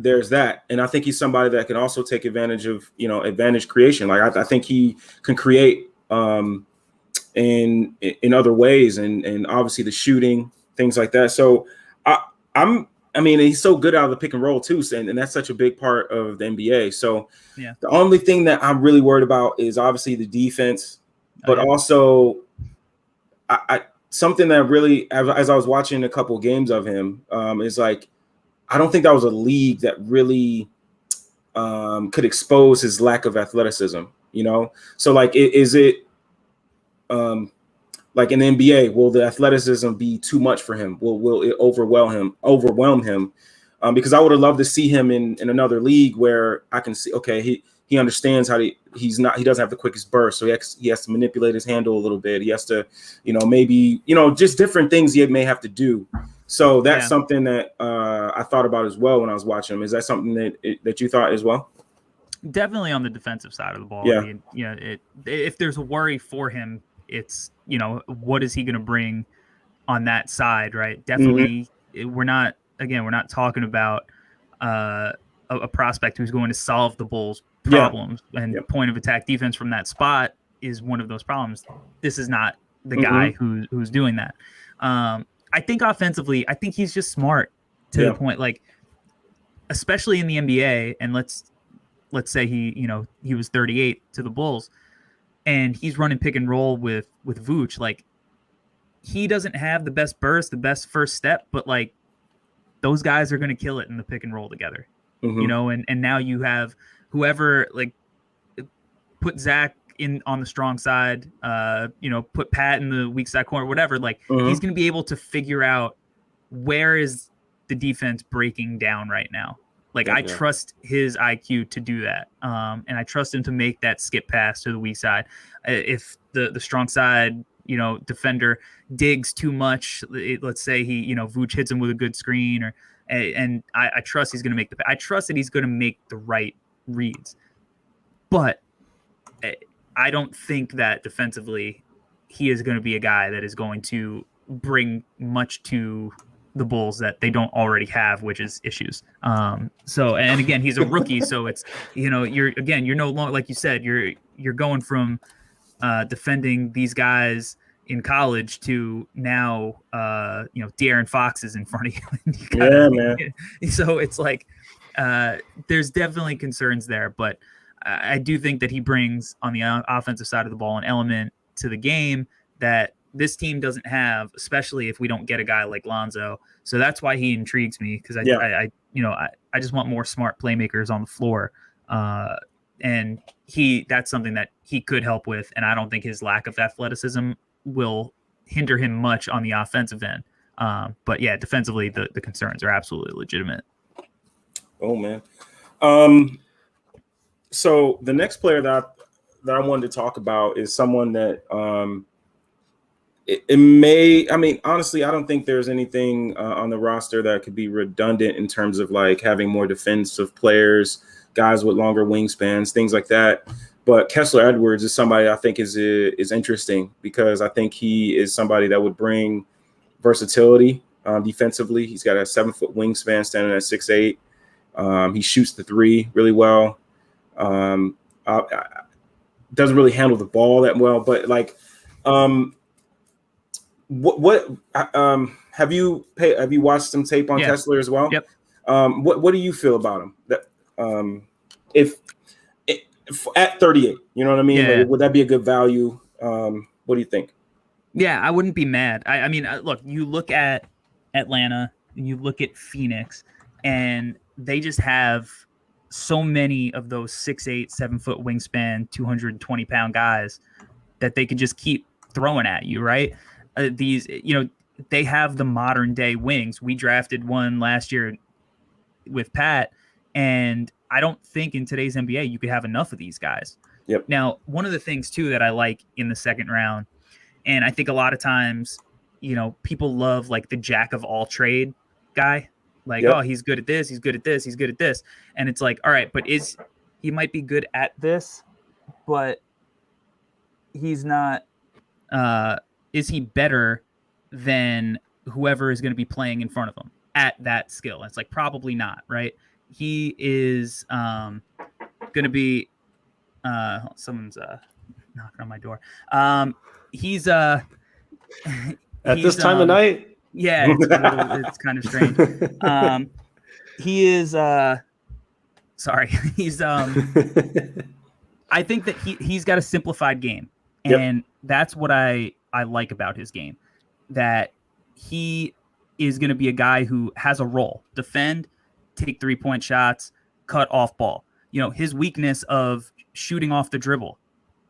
there's that. And I think he's somebody that can also take advantage of, advantage creation. Like I think he can create in other ways and obviously the shooting, things like that. So he's so good out of the pick and roll too. And that's such a big part of the NBA. So the only thing that I'm really worried about is obviously the defense, but also something that really, as I was watching a couple of games of him, is like, I don't think that was a league that really could expose his lack of athleticism, So like, is it like in the NBA, will the athleticism be too much for him? Will it overwhelm him? Because I would have loved to see him in another league where I can see, okay, he understands he doesn't have the quickest burst. So he has to manipulate his handle a little bit. He has to, maybe, just different things he may have to do. So that's something that I thought about as well when I was watching him. Is that something that you thought as well? Definitely on the defensive side of the ball. Yeah. I mean, if there's a worry for him, it's, what is he going to bring on that side, right? Definitely, we're not talking about a prospect who's going to solve the Bulls' problems. And point of attack defense from that spot is one of those problems. This is not the guy who's doing that. I think offensively, I think he's just smart to the point, like, especially in the NBA. And let's say he was 38 to the Bulls and he's running pick and roll with Vooch. Like, he doesn't have the best burst, the best first step, but like those guys are going to kill it in the pick and roll together, and now you have whoever, like, put Zach on the strong side, put Pat in the weak side corner, whatever, like he's going to be able to figure out where is the defense breaking down right now. Like, I trust his IQ to do that. And I trust him to make that skip pass to the weak side. If the strong side, defender digs too much, let's say Vooch hits him with a good screen, and I trust he's going to make I trust that he's going to make the right reads. But I don't think that defensively he is going to be a guy that is going to bring much to the Bulls that they don't already have, which is issues. So, and again, he's a rookie, so it's, you're no longer, like you said, you're going from defending these guys, in college to now, De'Aaron Fox is in front of you. Yeah, man. So it's like there's definitely concerns there, but I do think that he brings on the offensive side of the ball an element to the game that this team doesn't have, especially if we don't get a guy like Lonzo. So that's why he intrigues me, because I just want more smart playmakers on the floor. And that's something that he could help with. And I don't think his lack of athleticism will hinder him much on the offensive end. But yeah, defensively, the concerns are absolutely legitimate. Oh man. So the next player that I wanted to talk about is someone that it may, I mean, honestly, I don't think there's anything on the roster that could be redundant in terms of like having more defensive players, guys with longer wingspans, things like that. But Kessler Edwards is somebody I think is interesting, because I think he is somebody that would bring versatility defensively. He's got a 7-foot wingspan, standing at 6'8". He shoots the three really well. Doesn't really handle the ball that well, but like, have you watched some tape on Kessler as well? Yep. What do you feel about him? That if at 38, you know what I mean? Yeah. Like, would that be a good value? What do you think? Yeah, I wouldn't be mad. I mean, look, you look at Atlanta and you look at Phoenix, and they just have so many of those 6'8", 7-foot wingspan, 220-pound guys that they could just keep throwing at you, right? These, they have the modern day wings. We drafted one last year with Pat, and I don't think in today's NBA you could have enough of these guys. Yep. Now, one of the things too that I like in the second round, and I think a lot of times, people love like the jack of all trade guy. Like, Yep. Oh, he's good at this, he's good at this, he's good at this. And it's like, all right, but he might be good at this, but he's not, is he better than whoever is going to be playing in front of him at that skill? It's like, probably not, right? He is going to be, someone's knocking on my door. He's at this time of night. Yeah, it's kind of strange. He is sorry. He's I think that he's got a simplified game. And that's what I like about his game. That he is going to be a guy who has a role. Defend, take 3-point shots, cut off ball. His weakness of shooting off the dribble.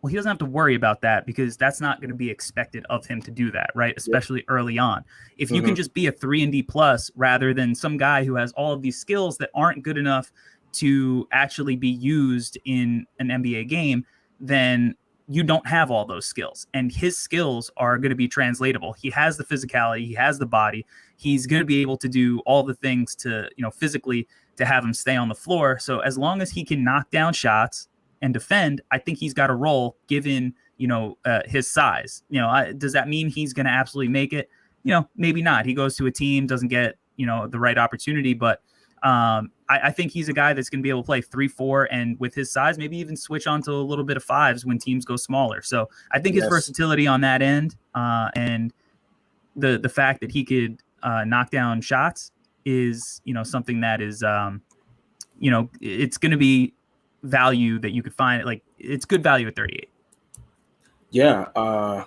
Well, he doesn't have to worry about that, because that's not going to be expected of him to do that, right? Especially early on. If you can just be a 3-and-D plus rather than some guy who has all of these skills that aren't good enough to actually be used in an NBA game, then you don't have all those skills. And his skills are going to be translatable. He has the physicality, he has the body. He's going to be able to do all the things to, physically to have him stay on the floor. So as long as he can knock down shots and defend, I think he's got a role given, his size. Does that mean he's going to absolutely make it? Maybe not. He goes to a team, doesn't get, the right opportunity, but I think he's a guy that's going to be able to play 3-4, and with his size, maybe even switch on to a little bit of 5s when teams go smaller. So I think his versatility on that end, and the fact that he could knock down shots is, something that is, it's going to be value that you could find. Like, it's good value at 38. Yeah.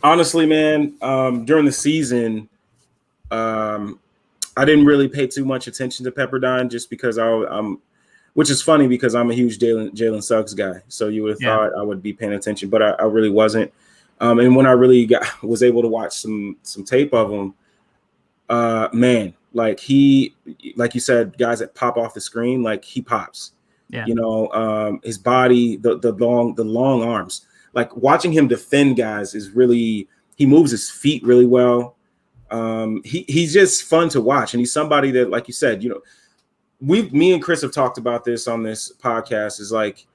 Honestly, man, during the season, I didn't really pay too much attention to Pepperdine, just because I'm, which is funny because I'm a huge Jalen Suggs guy. So you would have thought I would be paying attention, but I really wasn't. And when I really was able to watch some tape of him, man, like like you said, guys that pop off the screen, like he pops. Yeah. His body, the long arms. Like, watching him defend guys is really, he moves his feet really well. He's just fun to watch, and he's somebody that, like you said, me and Kris have talked about this on this podcast, is like,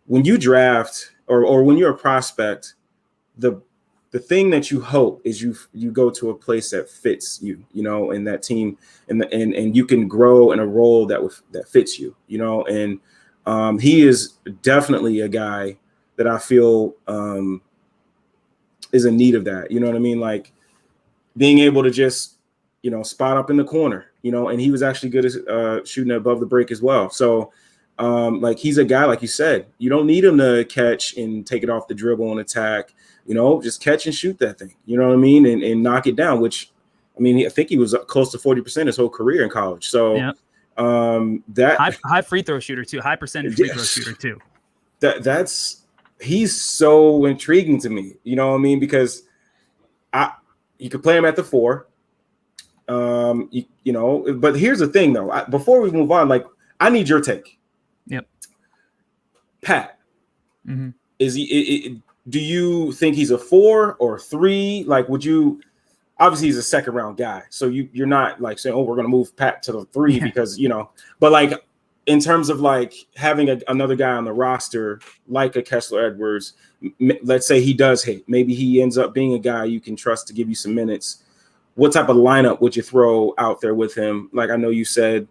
when you draft or when you're a prospect, the thing that you hope is you go to a place that fits you, in that team, and you can grow in a role that fits you, and he is definitely a guy that I feel is in need of that. You know what I mean? Like being able to just, spot up in the corner, and he was actually good at shooting above the break as well. So like he's a guy, like you said, you don't need him to catch and take it off the dribble and attack, just catch and shoot that thing, you know what I mean? And knock it down, which, I mean, I think he was close to 40% his whole career in college. So yeah. that high free throw shooter too, high percentage free throw shooter too. He's so intriguing to me, you know what I mean? Because you could play him at the 4, but here's the thing though, before we move on, like I need your take. Yep. Pat, mm-hmm. Is he, do you think he's a 4 or 3? Like, would you, obviously he's a second round guy. So you're not like saying, oh, we're going to move Pat to the 3 because, but like, in terms of like having another guy on the roster, like a Kessler Edwards, let's say he does hit, maybe he ends up being a guy you can trust to give you some minutes. What type of lineup would you throw out there with him? Like, I know you said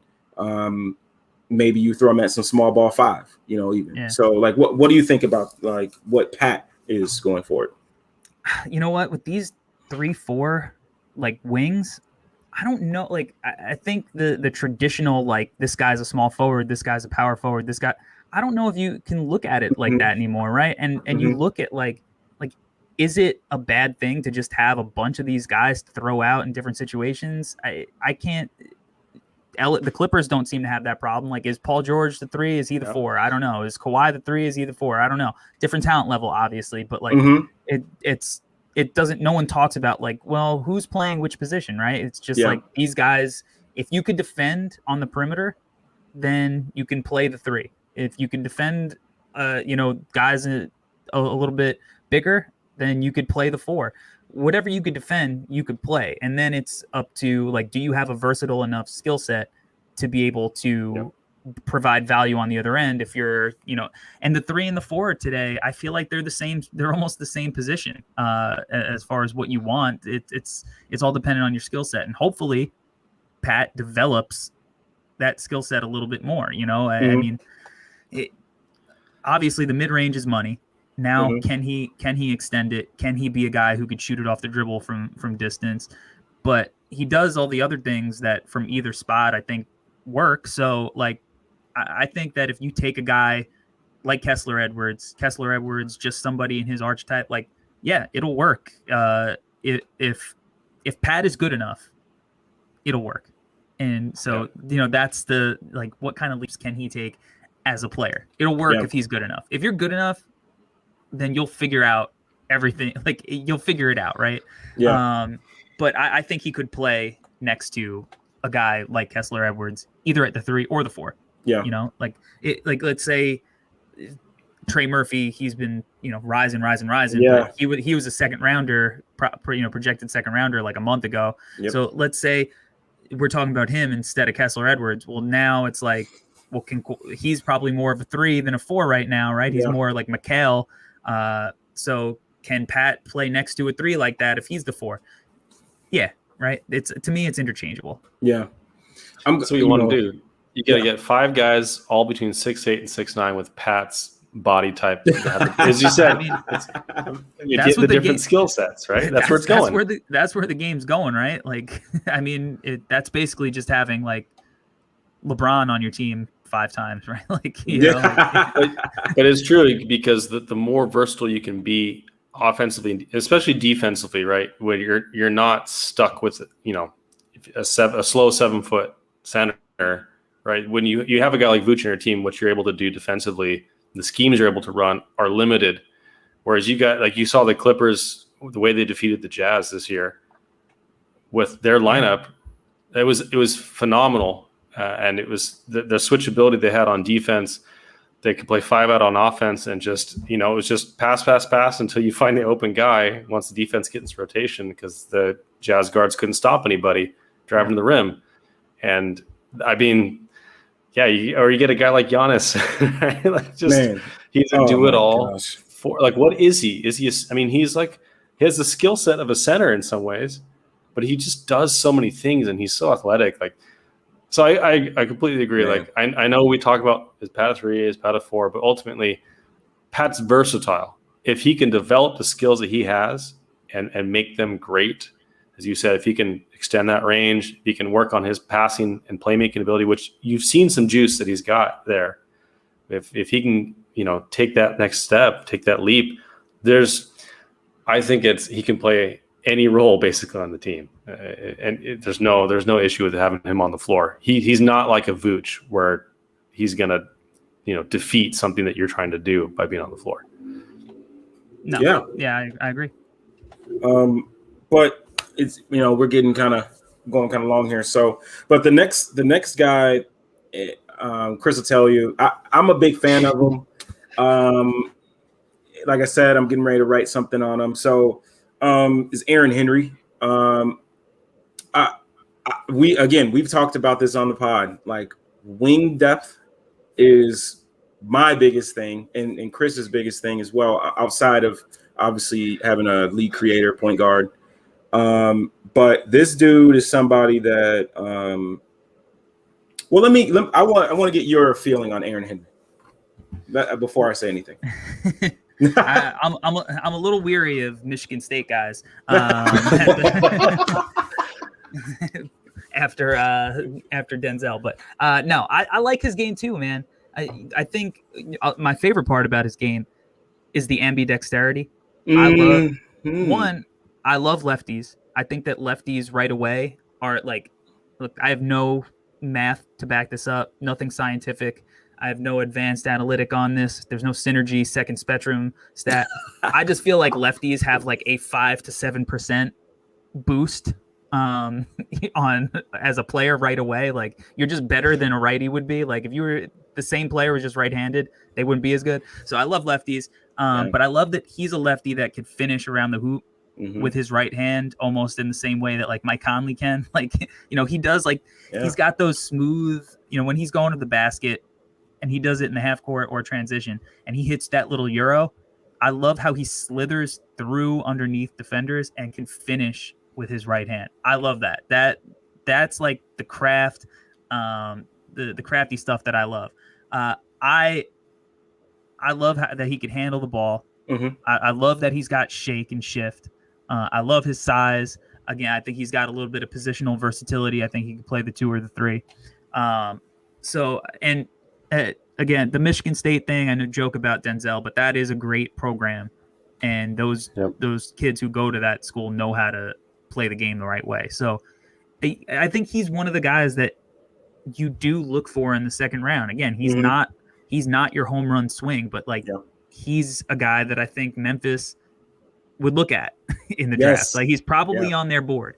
maybe you throw him at some small ball 5, even. Yeah. So like, what do you think about like what Pat is going for? You know what, with these 3-4 like wings, I don't know. Like, I think the traditional, like, this guy's a small forward, this guy's a power forward, this guy, I don't know if you can look at it like that anymore, right? And you look at like, is it a bad thing to just have a bunch of these guys to throw out in different situations? I can't. The Clippers don't seem to have that problem. Like, is Paul George the 3? Is he the 4? I don't know. Is Kawhi the 3? Is he the 4? I don't know. Different talent level, obviously, but like it doesn't, no one talks about like, well, who's playing which position, right? It's just like these guys, if you could defend on the perimeter, then you can play the 3. If you can defend, guys a little bit bigger, then you could play the 4. Whatever you could defend, you could play. And then it's up to like, do you have a versatile enough skill set to be able to provide value on the other end? If you're, and the 3 and the 4 today, I feel like they're the same. They're almost the same position as far as what you want. It's all dependent on your skill set. And hopefully Pat develops that skill set a little bit more. I mean, obviously the mid-range is money. Now, can he extend it? Can he be a guy who could shoot it off the dribble from distance? But he does all the other things that from either spot I think work. So like, I think that if you take a guy like Kessler Edwards, just somebody in his archetype, like, yeah, it'll work. If Pat is good enough, it'll work. And so, that's the, like, what kind of leaps can he take as a player? It'll work if he's good enough. If you're good enough, then you'll figure out everything. Like, you'll figure it out, right? Yeah. But I think he could play next to a guy like Kessler Edwards, either at the 3 or the 4. Yeah. Like let's say Trey Murphy, he's been, rising. Yeah. But he was a second rounder, projected second rounder like a month ago. Yep. So let's say we're talking about him instead of Kessler Edwards. Well, now it's like, well, he's probably more of a 3 than a 4 right now, right? He's more like McHale. So can Pat play next to a 3 like that if he's the 4? Yeah, right. To me, it's interchangeable. Yeah. So what you want to do? You got to get 5 guys all between 6'8" and 6'9" with Pat's body type. As you said, you get the different skill sets, right? That's where it's going. That's where the game's going, right? Like, I mean, that's basically just having like LeBron on your team 5 times, right? Like, but it's true because the more versatile you can be offensively, especially defensively, right? Where you're not stuck with a slow 7-foot center, right? When you have a guy like Vooch on your team, what you're able to do defensively, the schemes you're able to run are limited. Whereas you saw the Clippers, the way they defeated the Jazz this year with their lineup, it was phenomenal. And it was the switchability they had on defense. They could play 5 out on offense and just, it was just pass until you find the open guy once the defense gets into rotation because the Jazz guards couldn't stop anybody driving to the rim. And I mean, or you get a guy like Giannis, right? Like he's a do-it-all. What is he? He has the skill set of a center in some ways, but he just does so many things and he's so athletic. Like, so I completely agree. Yeah. Like I know we talk about is Pat a 3, is Pat a 4, but ultimately Pat's versatile. If he can develop the skills that he has and make them great. As you said, if he can extend that range, if he can work on his passing and playmaking ability, which you've seen some juice that he's got there. If he can, take that next step, take that leap, I think he can play any role basically on the team, there's no issue with having him on the floor. He's not like a Vooch where he's gonna, defeat something that you're trying to do by being on the floor. No. Yeah, I agree. But it's we're getting going kind of long here. So, but the next guy, Kris will tell you, I'm a big fan of him. Like I said, I'm getting ready to write something on him. So, is Aaron Henry. We've talked about this on the pod. Like, wing depth is my biggest thing, and Chris's biggest thing as well, outside of obviously having a lead creator, point guard. But this dude is somebody that I want to get your feeling on Aaron Henry before I say anything. I'm a little weary of Michigan State guys after Denzel, but no, I like his game too, man. I think my favorite part about his game is the ambidexterity. I love lefties. I think that lefties right away are like, look, I have no math to back this up, nothing scientific. I have no advanced analytic on this. There's no synergy, second spectrum stat. I just feel like lefties have like a 5 to 7% boost on as a player right away. Like, you're just better than a righty would be. Like, if you were the same player was just right-handed, they wouldn't be as good. So I love lefties. But I love that he's a lefty that could finish around the hoop with his right hand, almost in the same way that like Mike Conley can. Like, he does he's got those smooth, when he's going to the basket and he does it in the half court or transition and he hits that little Euro. I love how he slithers through underneath defenders and can finish with his right hand. I love that. That's like the craft, the crafty stuff that I love. I love that he can handle the ball. I love that he's got shake and shift. I love his size. Again, I think he's got a little bit of positional versatility. I think he can play the 2 or the 3. Again, the Michigan State thing, I know joke about Denzel, but that is a great program. And those kids who go to that school know how to play the game the right way. So I think he's one of the guys that you do look for in the second round. Again, he's not your home run swing, but he's a guy that I think Memphis would look at in the draft. Like, he's probably on their board.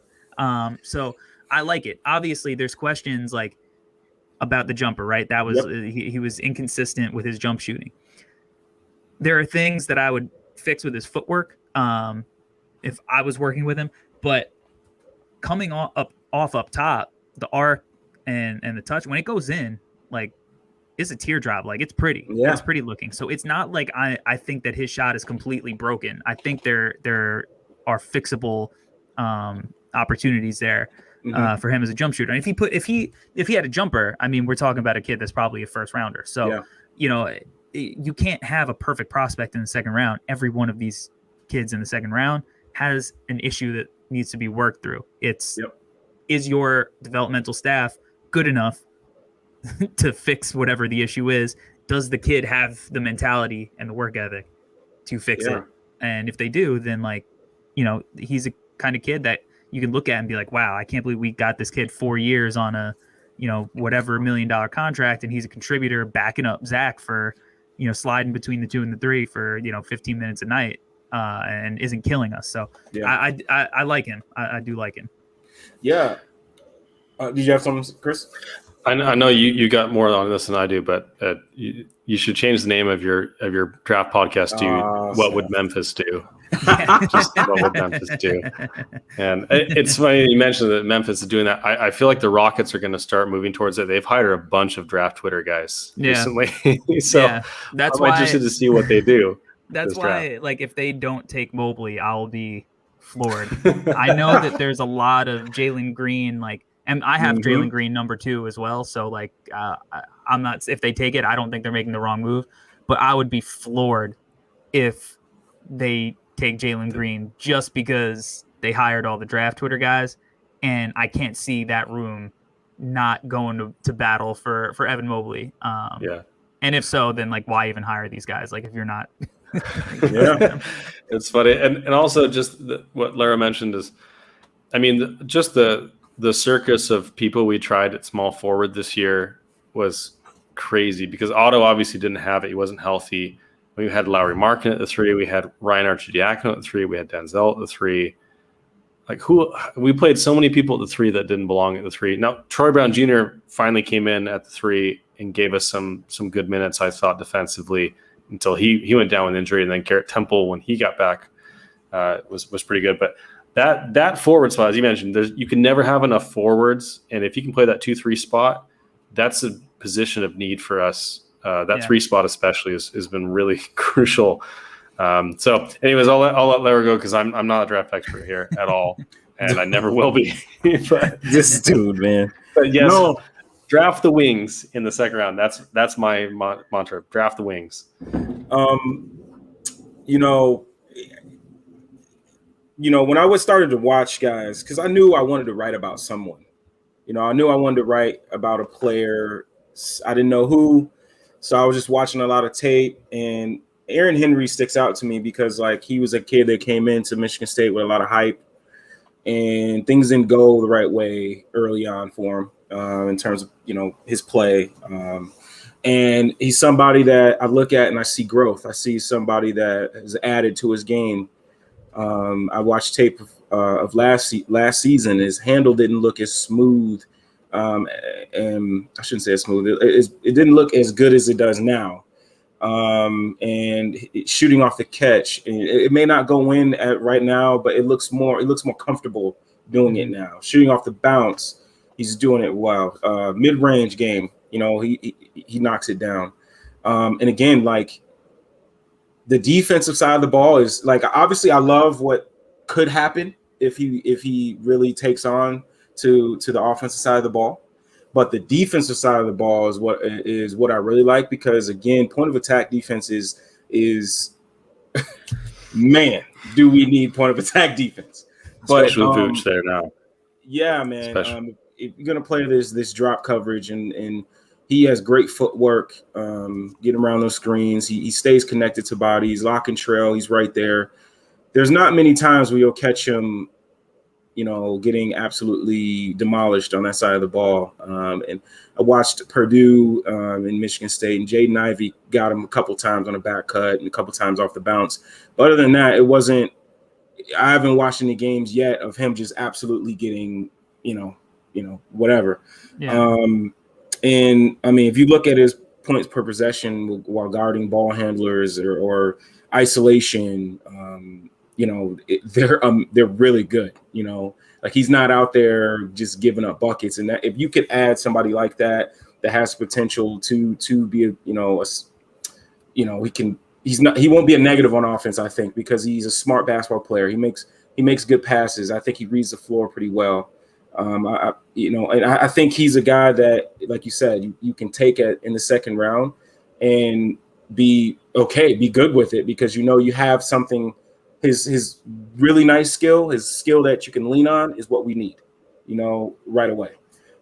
So I like it. Obviously, there's questions like about the jumper, right? That was he was inconsistent with his jump shooting. There are things that I would fix with his footwork if I was working with him, but coming off up top, the arc and the touch, when it goes in, like, it's a teardrop. Like, it's pretty. Yeah. It's pretty looking. So it's not like I think that his shot is completely broken. I think there are fixable opportunities there for him as a jump shooter. And if he had a jumper, I mean, we're talking about a kid that's probably a first rounder. So, you can't have a perfect prospect in the second round. Every one of these kids in the second round has an issue that needs to be worked through. Is your developmental staff good enough to fix whatever the issue is? Does the kid have the mentality and the work ethic to fix it? And if they do, then he's a kind of kid that you can look at and be like, wow, I can't believe we got this kid 4 years on a, whatever $1 million contract. And he's a contributor backing up Zach for, sliding between the 2 and the 3 for, 15 minutes a night and isn't killing us. So I like him. I do like him. Yeah. Did you have something, Kris? I know you got more on this than I do, but you should change the name of your draft podcast to "What Would Memphis Do?" Just what would Memphis do? And it's funny you mentioned that Memphis is doing that. I feel like the Rockets are going to start moving towards it. They've hired a bunch of draft Twitter guys recently, so that's I'm interested to see what they do. That's why, if they don't take Mobley, I'll be floored. I know that there's a lot of Jalen Green, and I have Jalen Green number 2 as well. So I'm not, if they take it, I don't think they're making the wrong move, but I would be floored if they take Jalen Green just because they hired all the draft Twitter guys, and I can't see that room not going to battle for Evan Mobley. Yeah. And if so, then like why even hire these guys? Like if you're not, Yeah. It's funny, and also just what Lara mentioned is, I mean, just the circus of people we tried at small forward this year was crazy because Otto obviously didn't have it; he wasn't healthy. We had Lowry Markin at the 3, we had Ryan Arcidiacono at the 3, we had Denzel at the 3. Like we played so many people at the 3 that didn't belong at the 3. Now Troy Brown Jr. finally came in at the 3 and gave us some good minutes, I thought, defensively, until he went down with injury, and then Garrett Temple, when he got back, was pretty good. But that forward spot, as you mentioned, you can never have enough forwards, and if you can play that 2-3 spot, that's a position of need for us. That 3 spot especially has been really crucial. So, anyways, I'll let Larry go because I'm not a draft expert here at all, and I never will be. But This dude, man. But yes, No. draft the wings in the second round. That's my mantra. Draft the wings. You know, when I started to watch guys, because I knew I wanted to write about someone. I knew I wanted to write about a player. I didn't know who, so I was just watching a lot of tape. And Aaron Henry sticks out to me because like he was a kid that came into Michigan State with a lot of hype, and things didn't go the right way early on for him in terms of his play. And he's somebody that I look at and I see growth. I see somebody that has added to his game. I watched tape of last season. His handle didn't look as smooth, and I shouldn't say as smooth. It didn't look as good as it does now. And shooting off the catch, it may not go in right now, but it looks more comfortable doing it now. Shooting off the bounce, he's doing it well. Mid-range game, he knocks it down. And again, like the defensive side of the ball is like, obviously I love what could happen if he really takes on to the offensive side of the ball. But the defensive side of the ball is what I really like, because again, point of attack defense is man, do we need point of attack defense? Especially with Vooch there now. Yeah, man. If you're gonna play this drop coverage, and he has great footwork, getting around those screens. He stays connected to bodies, lock and trail. He's right there. There's not many times where you'll catch him getting absolutely demolished on that side of the ball. And I watched Purdue in Michigan State, and Jaden Ivey got him a couple times on a back cut and a couple times off the bounce. But other than that, I haven't watched any games yet of him just absolutely getting, whatever. Yeah. And I mean, if you look at his points per possession while guarding ball handlers or isolation, they're really good. Like he's not out there just giving up buckets. And that if you could add somebody like that has potential to be he won't be a negative on offense, I think, because he's a smart basketball player. He makes good passes. I think he reads the floor pretty well. And I think he's a guy that, like you said, you can take it in the second round and be good with it, because you have something. His really nice skill, his skill that you can lean on, is what we need, right away.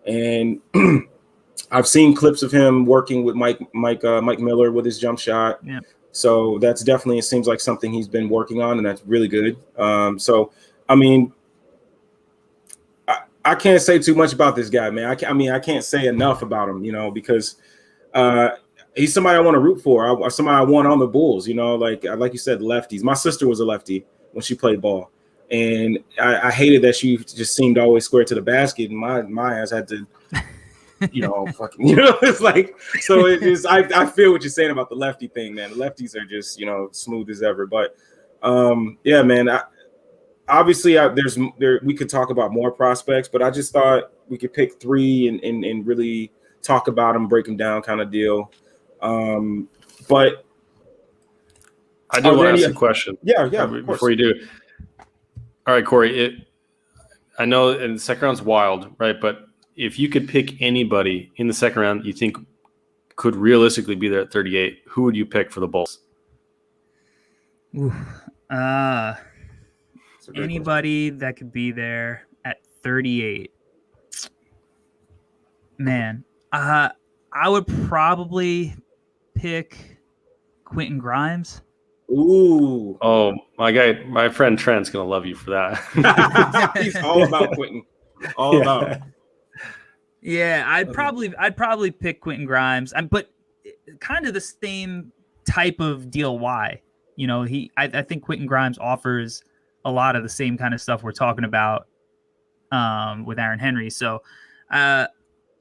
And I've seen clips of him working with Mike Miller with his jump shot. Yeah. So that's definitely, it seems like something he's been working on, and that's really good. So I mean, I can't say too much about this guy, man. I can't say enough about him, because he's somebody I want to root for. Somebody I want on the Bulls, like you said, lefties. My sister was a lefty when she played ball, and I hated that she just seemed always square to the basket, and my ass had to, it's like, so it is. I feel what you're saying about the lefty thing, man. The lefties are just, smooth as ever. But yeah, man. Obviously, we could talk about more prospects, but I just thought we could pick 3 and really talk about them, break them down, kind of deal. But I do want to ask a question. Yeah. Before you do, all right, Corey. I know in the second round's wild, right? But if you could pick anybody in the second round you think could realistically be there at 38, who would you pick for the Bulls? It's a great Anybody that could be there at 38. Man, I would probably pick Quentin Grimes. question. Ooh. Oh, my friend Trent's gonna love you for that. He's all about Quentin. All about it. Yeah, I'd probably pick Quentin Grimes. But kind of the same type of deal. Why? You know, I think Quentin Grimes offers a lot of the same kind of stuff we're talking about with Aaron Henry. So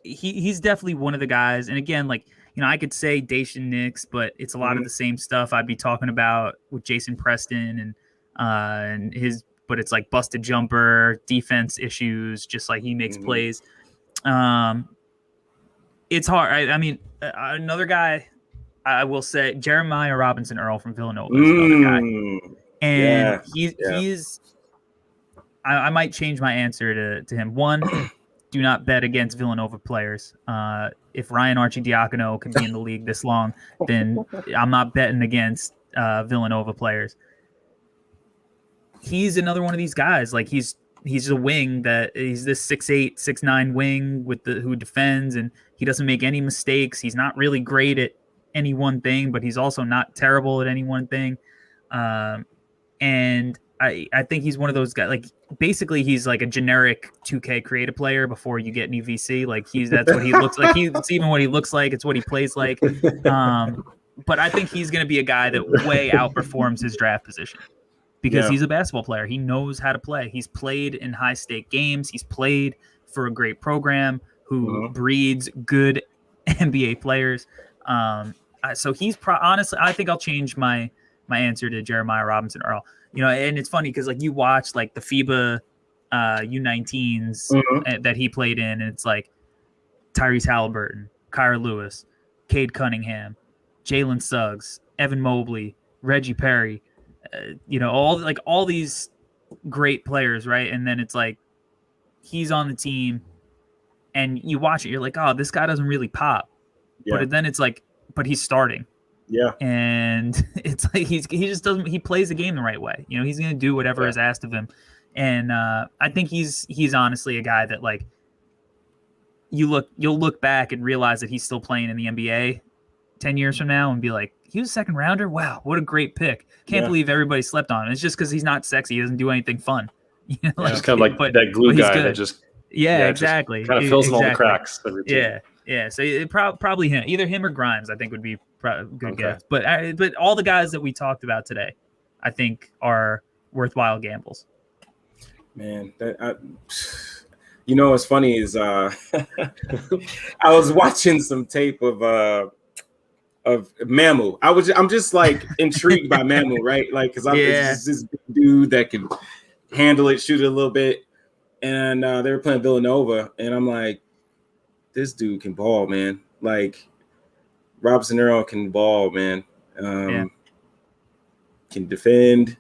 he's definitely one of the guys. And again, like, you know, I could say Dacian Nix, but it's a lot of the same stuff I'd be talking about with Jason Preston and his, but it's like busted jumper, defense issues, just like he makes plays. It's hard. I mean, another guy I will say, Jeremiah Robinson Earl from Villanova is another guy. And he's I might change my answer to him. One, do not bet against Villanova players. If Ryan Arcidiacono can be in the league this long, then I'm not betting against Villanova players. He's another one of these guys. Like he's a wing that he's this 6'8", 6'9" wing who defends, and he doesn't make any mistakes. He's not really great at any one thing, but he's also not terrible at any one thing. And I think he's one of those guys. Like basically, he's like a generic 2K creative player before you get any VC. Like that's what he looks like. It's even what he looks like. It's what he plays like. But I think he's going to be a guy that way outperforms his draft position because he's a basketball player. He knows how to play. He's played in high stake games. He's played for a great program who breeds good NBA players. So he's honestly, I think I'll change my answer to Jeremiah Robinson Earl. You know, and it's funny because like you watch like the FIBA U19s that he played in, and it's like Tyrese Halliburton, Kyra Lewis, Cade Cunningham, Jalen Suggs, Evan Mobley, Reggie Perry, you know, all these great players, right? And then it's like he's on the team, and you watch it, you're like, oh, this guy doesn't really pop. Yeah. But then it's like, but he's starting. Yeah. And it's like he just doesn't, he plays the game the right way. You know, he's going to do whatever is asked of him. And I think he's honestly a guy that like you'll look back and realize that he's still playing in the NBA 10 years from now and be like, he was a second rounder. Wow, what a great pick. Can't believe everybody slept on him. It's just because he's not sexy. He doesn't do anything fun. You know, like, just kind of like that glue guy that just exactly just kind of fills in all the cracks. Yeah. So it probably him, either him or Grimes. I think would be good guess. But all the guys that we talked about today, I think are worthwhile gambles. Man, you know what's funny is I was watching some tape of Mamu. I'm just like intrigued by Mamu, right? Like because I'm this big dude that can handle it, shoot it a little bit, and they were playing Villanova, and I'm like, this dude can ball, man. Like Robinson Earl can ball, man. Can defend.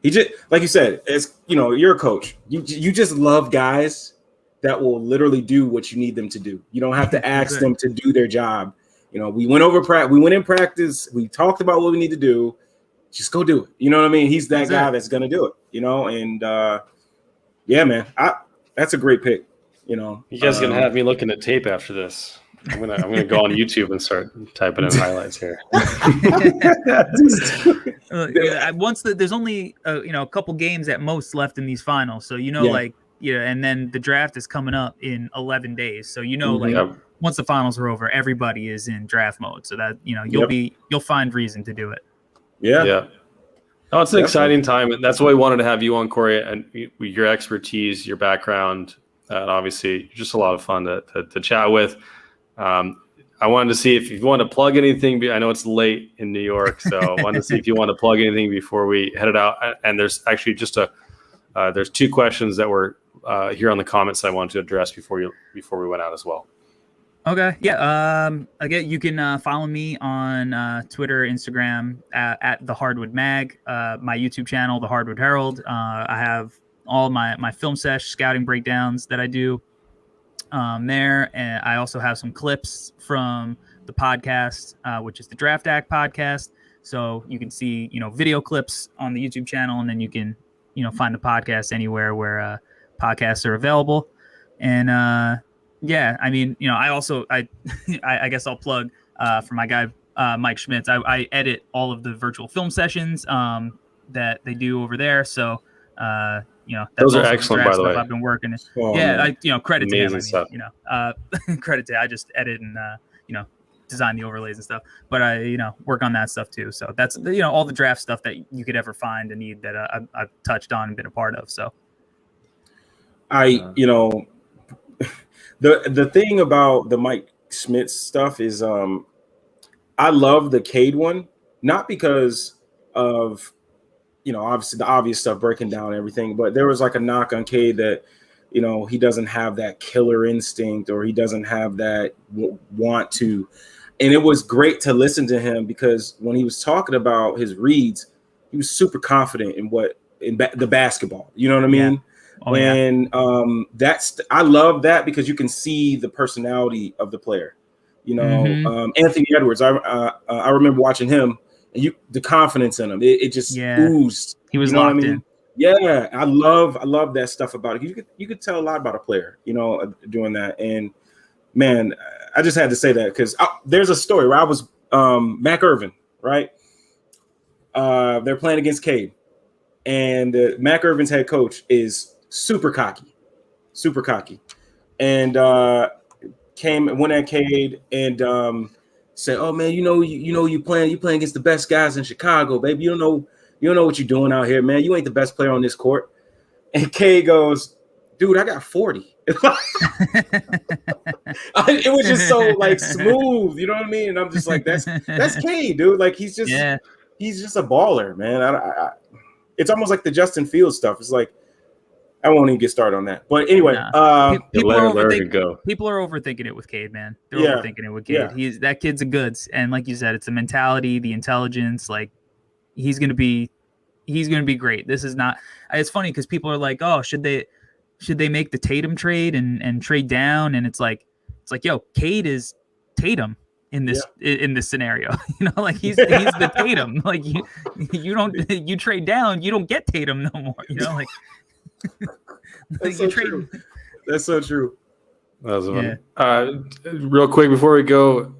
He just, like you said, it's, you know, you're a coach. You just love guys that will literally do what you need them to do. You don't have to ask them to do their job. You know, we went in practice. We talked about what we need to do. Just go do it. You know what I mean? He's that guy that's going to do it, you know? And yeah, man, that's a great pick. You know, you guys are going to have me looking at tape after this. I'm gonna go on YouTube and start typing in highlights here. There's only a couple games at most left in these finals, so and then the draft is coming up in 11 days, so once the finals are over, everybody is in draft mode, so that you'll find reason to do it. Yeah. Oh, it's an exciting time, and that's why we wanted to have you on, Corey, and your expertise, your background, and obviously you're just a lot of fun to chat with. I wanted to see if you want to plug anything. I know it's late in New York, so I wanted to see if you want to plug anything before we headed out. And there's actually just there's two questions that were here on the comments that I wanted to address before we went out as well. Okay. Yeah. Again, you can follow me on Twitter, Instagram at the Hardwood Mag, my YouTube channel, the Hardwood Herald. I have all my film sesh scouting breakdowns that I do there, and I also have some clips from the podcast, which is the Draft Act podcast. So you can see, video clips on the YouTube channel, and then you can, find the podcast anywhere where podcasts are available. And yeah, I mean, I also, I guess I'll plug for my guy, Mike Schmitz. I edit all of the virtual film sessions that they do over there. So, that's those are also excellent, draft by the stuff way. I've been working. Oh, Yeah, man. credit to him. Amazing stuff. Credit to him. I just edit and design the overlays and stuff. But I work on that stuff too. So that's all the draft stuff that you could ever find and need that I've touched on and been a part of. So the thing about the Mike Schmitz stuff is I love the Cade one, not because of obviously the obvious stuff, breaking down everything, but there was like a knock on Cade that he doesn't have that killer instinct, or he doesn't have that want to. And it was great to listen to him, because when he was talking about his reads, he was super confident in the basketball. You know what I mean? Yeah. Oh, and I love that, because you can see the personality of the player. Anthony Edwards, I remember watching him, and the confidence in him, it just oozed. He was locked in. Yeah, I love that stuff about it. You could tell a lot about a player, doing that. And man, I just had to say that, because there's a story where I was Mac Irvin, right? They're playing against Cade, and Mac Irvin's head coach is super cocky, and went at Cade and said, "Oh man, you playing against the best guys in Chicago, baby. You don't know what you're doing out here, man. You ain't the best player on this court." And Cade goes, "Dude, I got 40." It was just so like smooth, you know what I mean? And I'm just like, that's Cade, dude. Like he's just a baller, man. It's almost like the Justin Fields stuff. It's like, I won't even get started on that. But anyway, people are overthinking it with Cade, man. They're overthinking it with Cade. Yeah. That kid's a goods, and like you said, it's the mentality, the intelligence. Like he's gonna be great. This is not. It's funny because people are like, "Oh, should they make the Tatum trade and trade down?" And it's like, yo, Cade is Tatum in this scenario. Like he's the Tatum. Like you trade down, you don't get Tatum no more. Like. That's so true. That's so true. That was fun. Real quick before we go,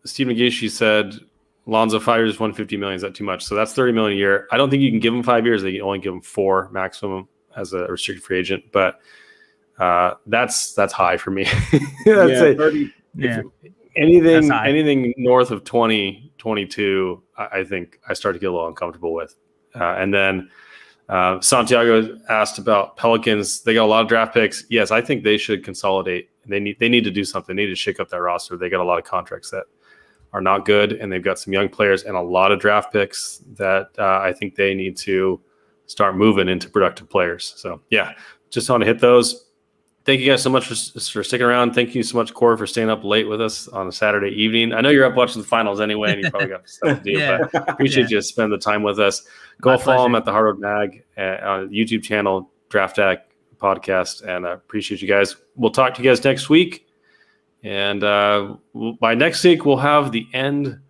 Steve McGeeshy said Lonzo 5 years, $150 million. Is that too much? So that's $30 million a year. I don't think you can give him 5 years. They can only give him 4 maximum as a restricted free agent. But that's high for me. That's 30. Anything north of 20, 22, I think I start to get a little uncomfortable with. And then Santiago asked about Pelicans. They got a lot of draft picks. Yes, I think they should consolidate. They need to do something. They need to shake up that roster. They got a lot of contracts that are not good, and they've got some young players and a lot of draft picks that I think they need to start moving into productive players. So yeah, just want to hit those. Thank you guys so much for sticking around. Thank you so much, Corey, for staying up late with us on a Saturday evening. I know you're up watching the finals anyway, and you probably got stuff to do, but appreciate you spending the time with us. Go follow them at the Hard Road Mag on the YouTube channel, Draft Deck Podcast, and I appreciate you guys. We'll talk to you guys next week. And by next week, we'll have the end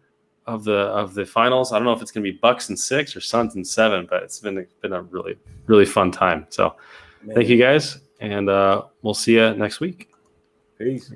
of the finals. I don't know if it's going to be Bucks in 6 or Suns in 7, but it's been a really, really fun time. So thank you guys. And we'll see you next week. Peace.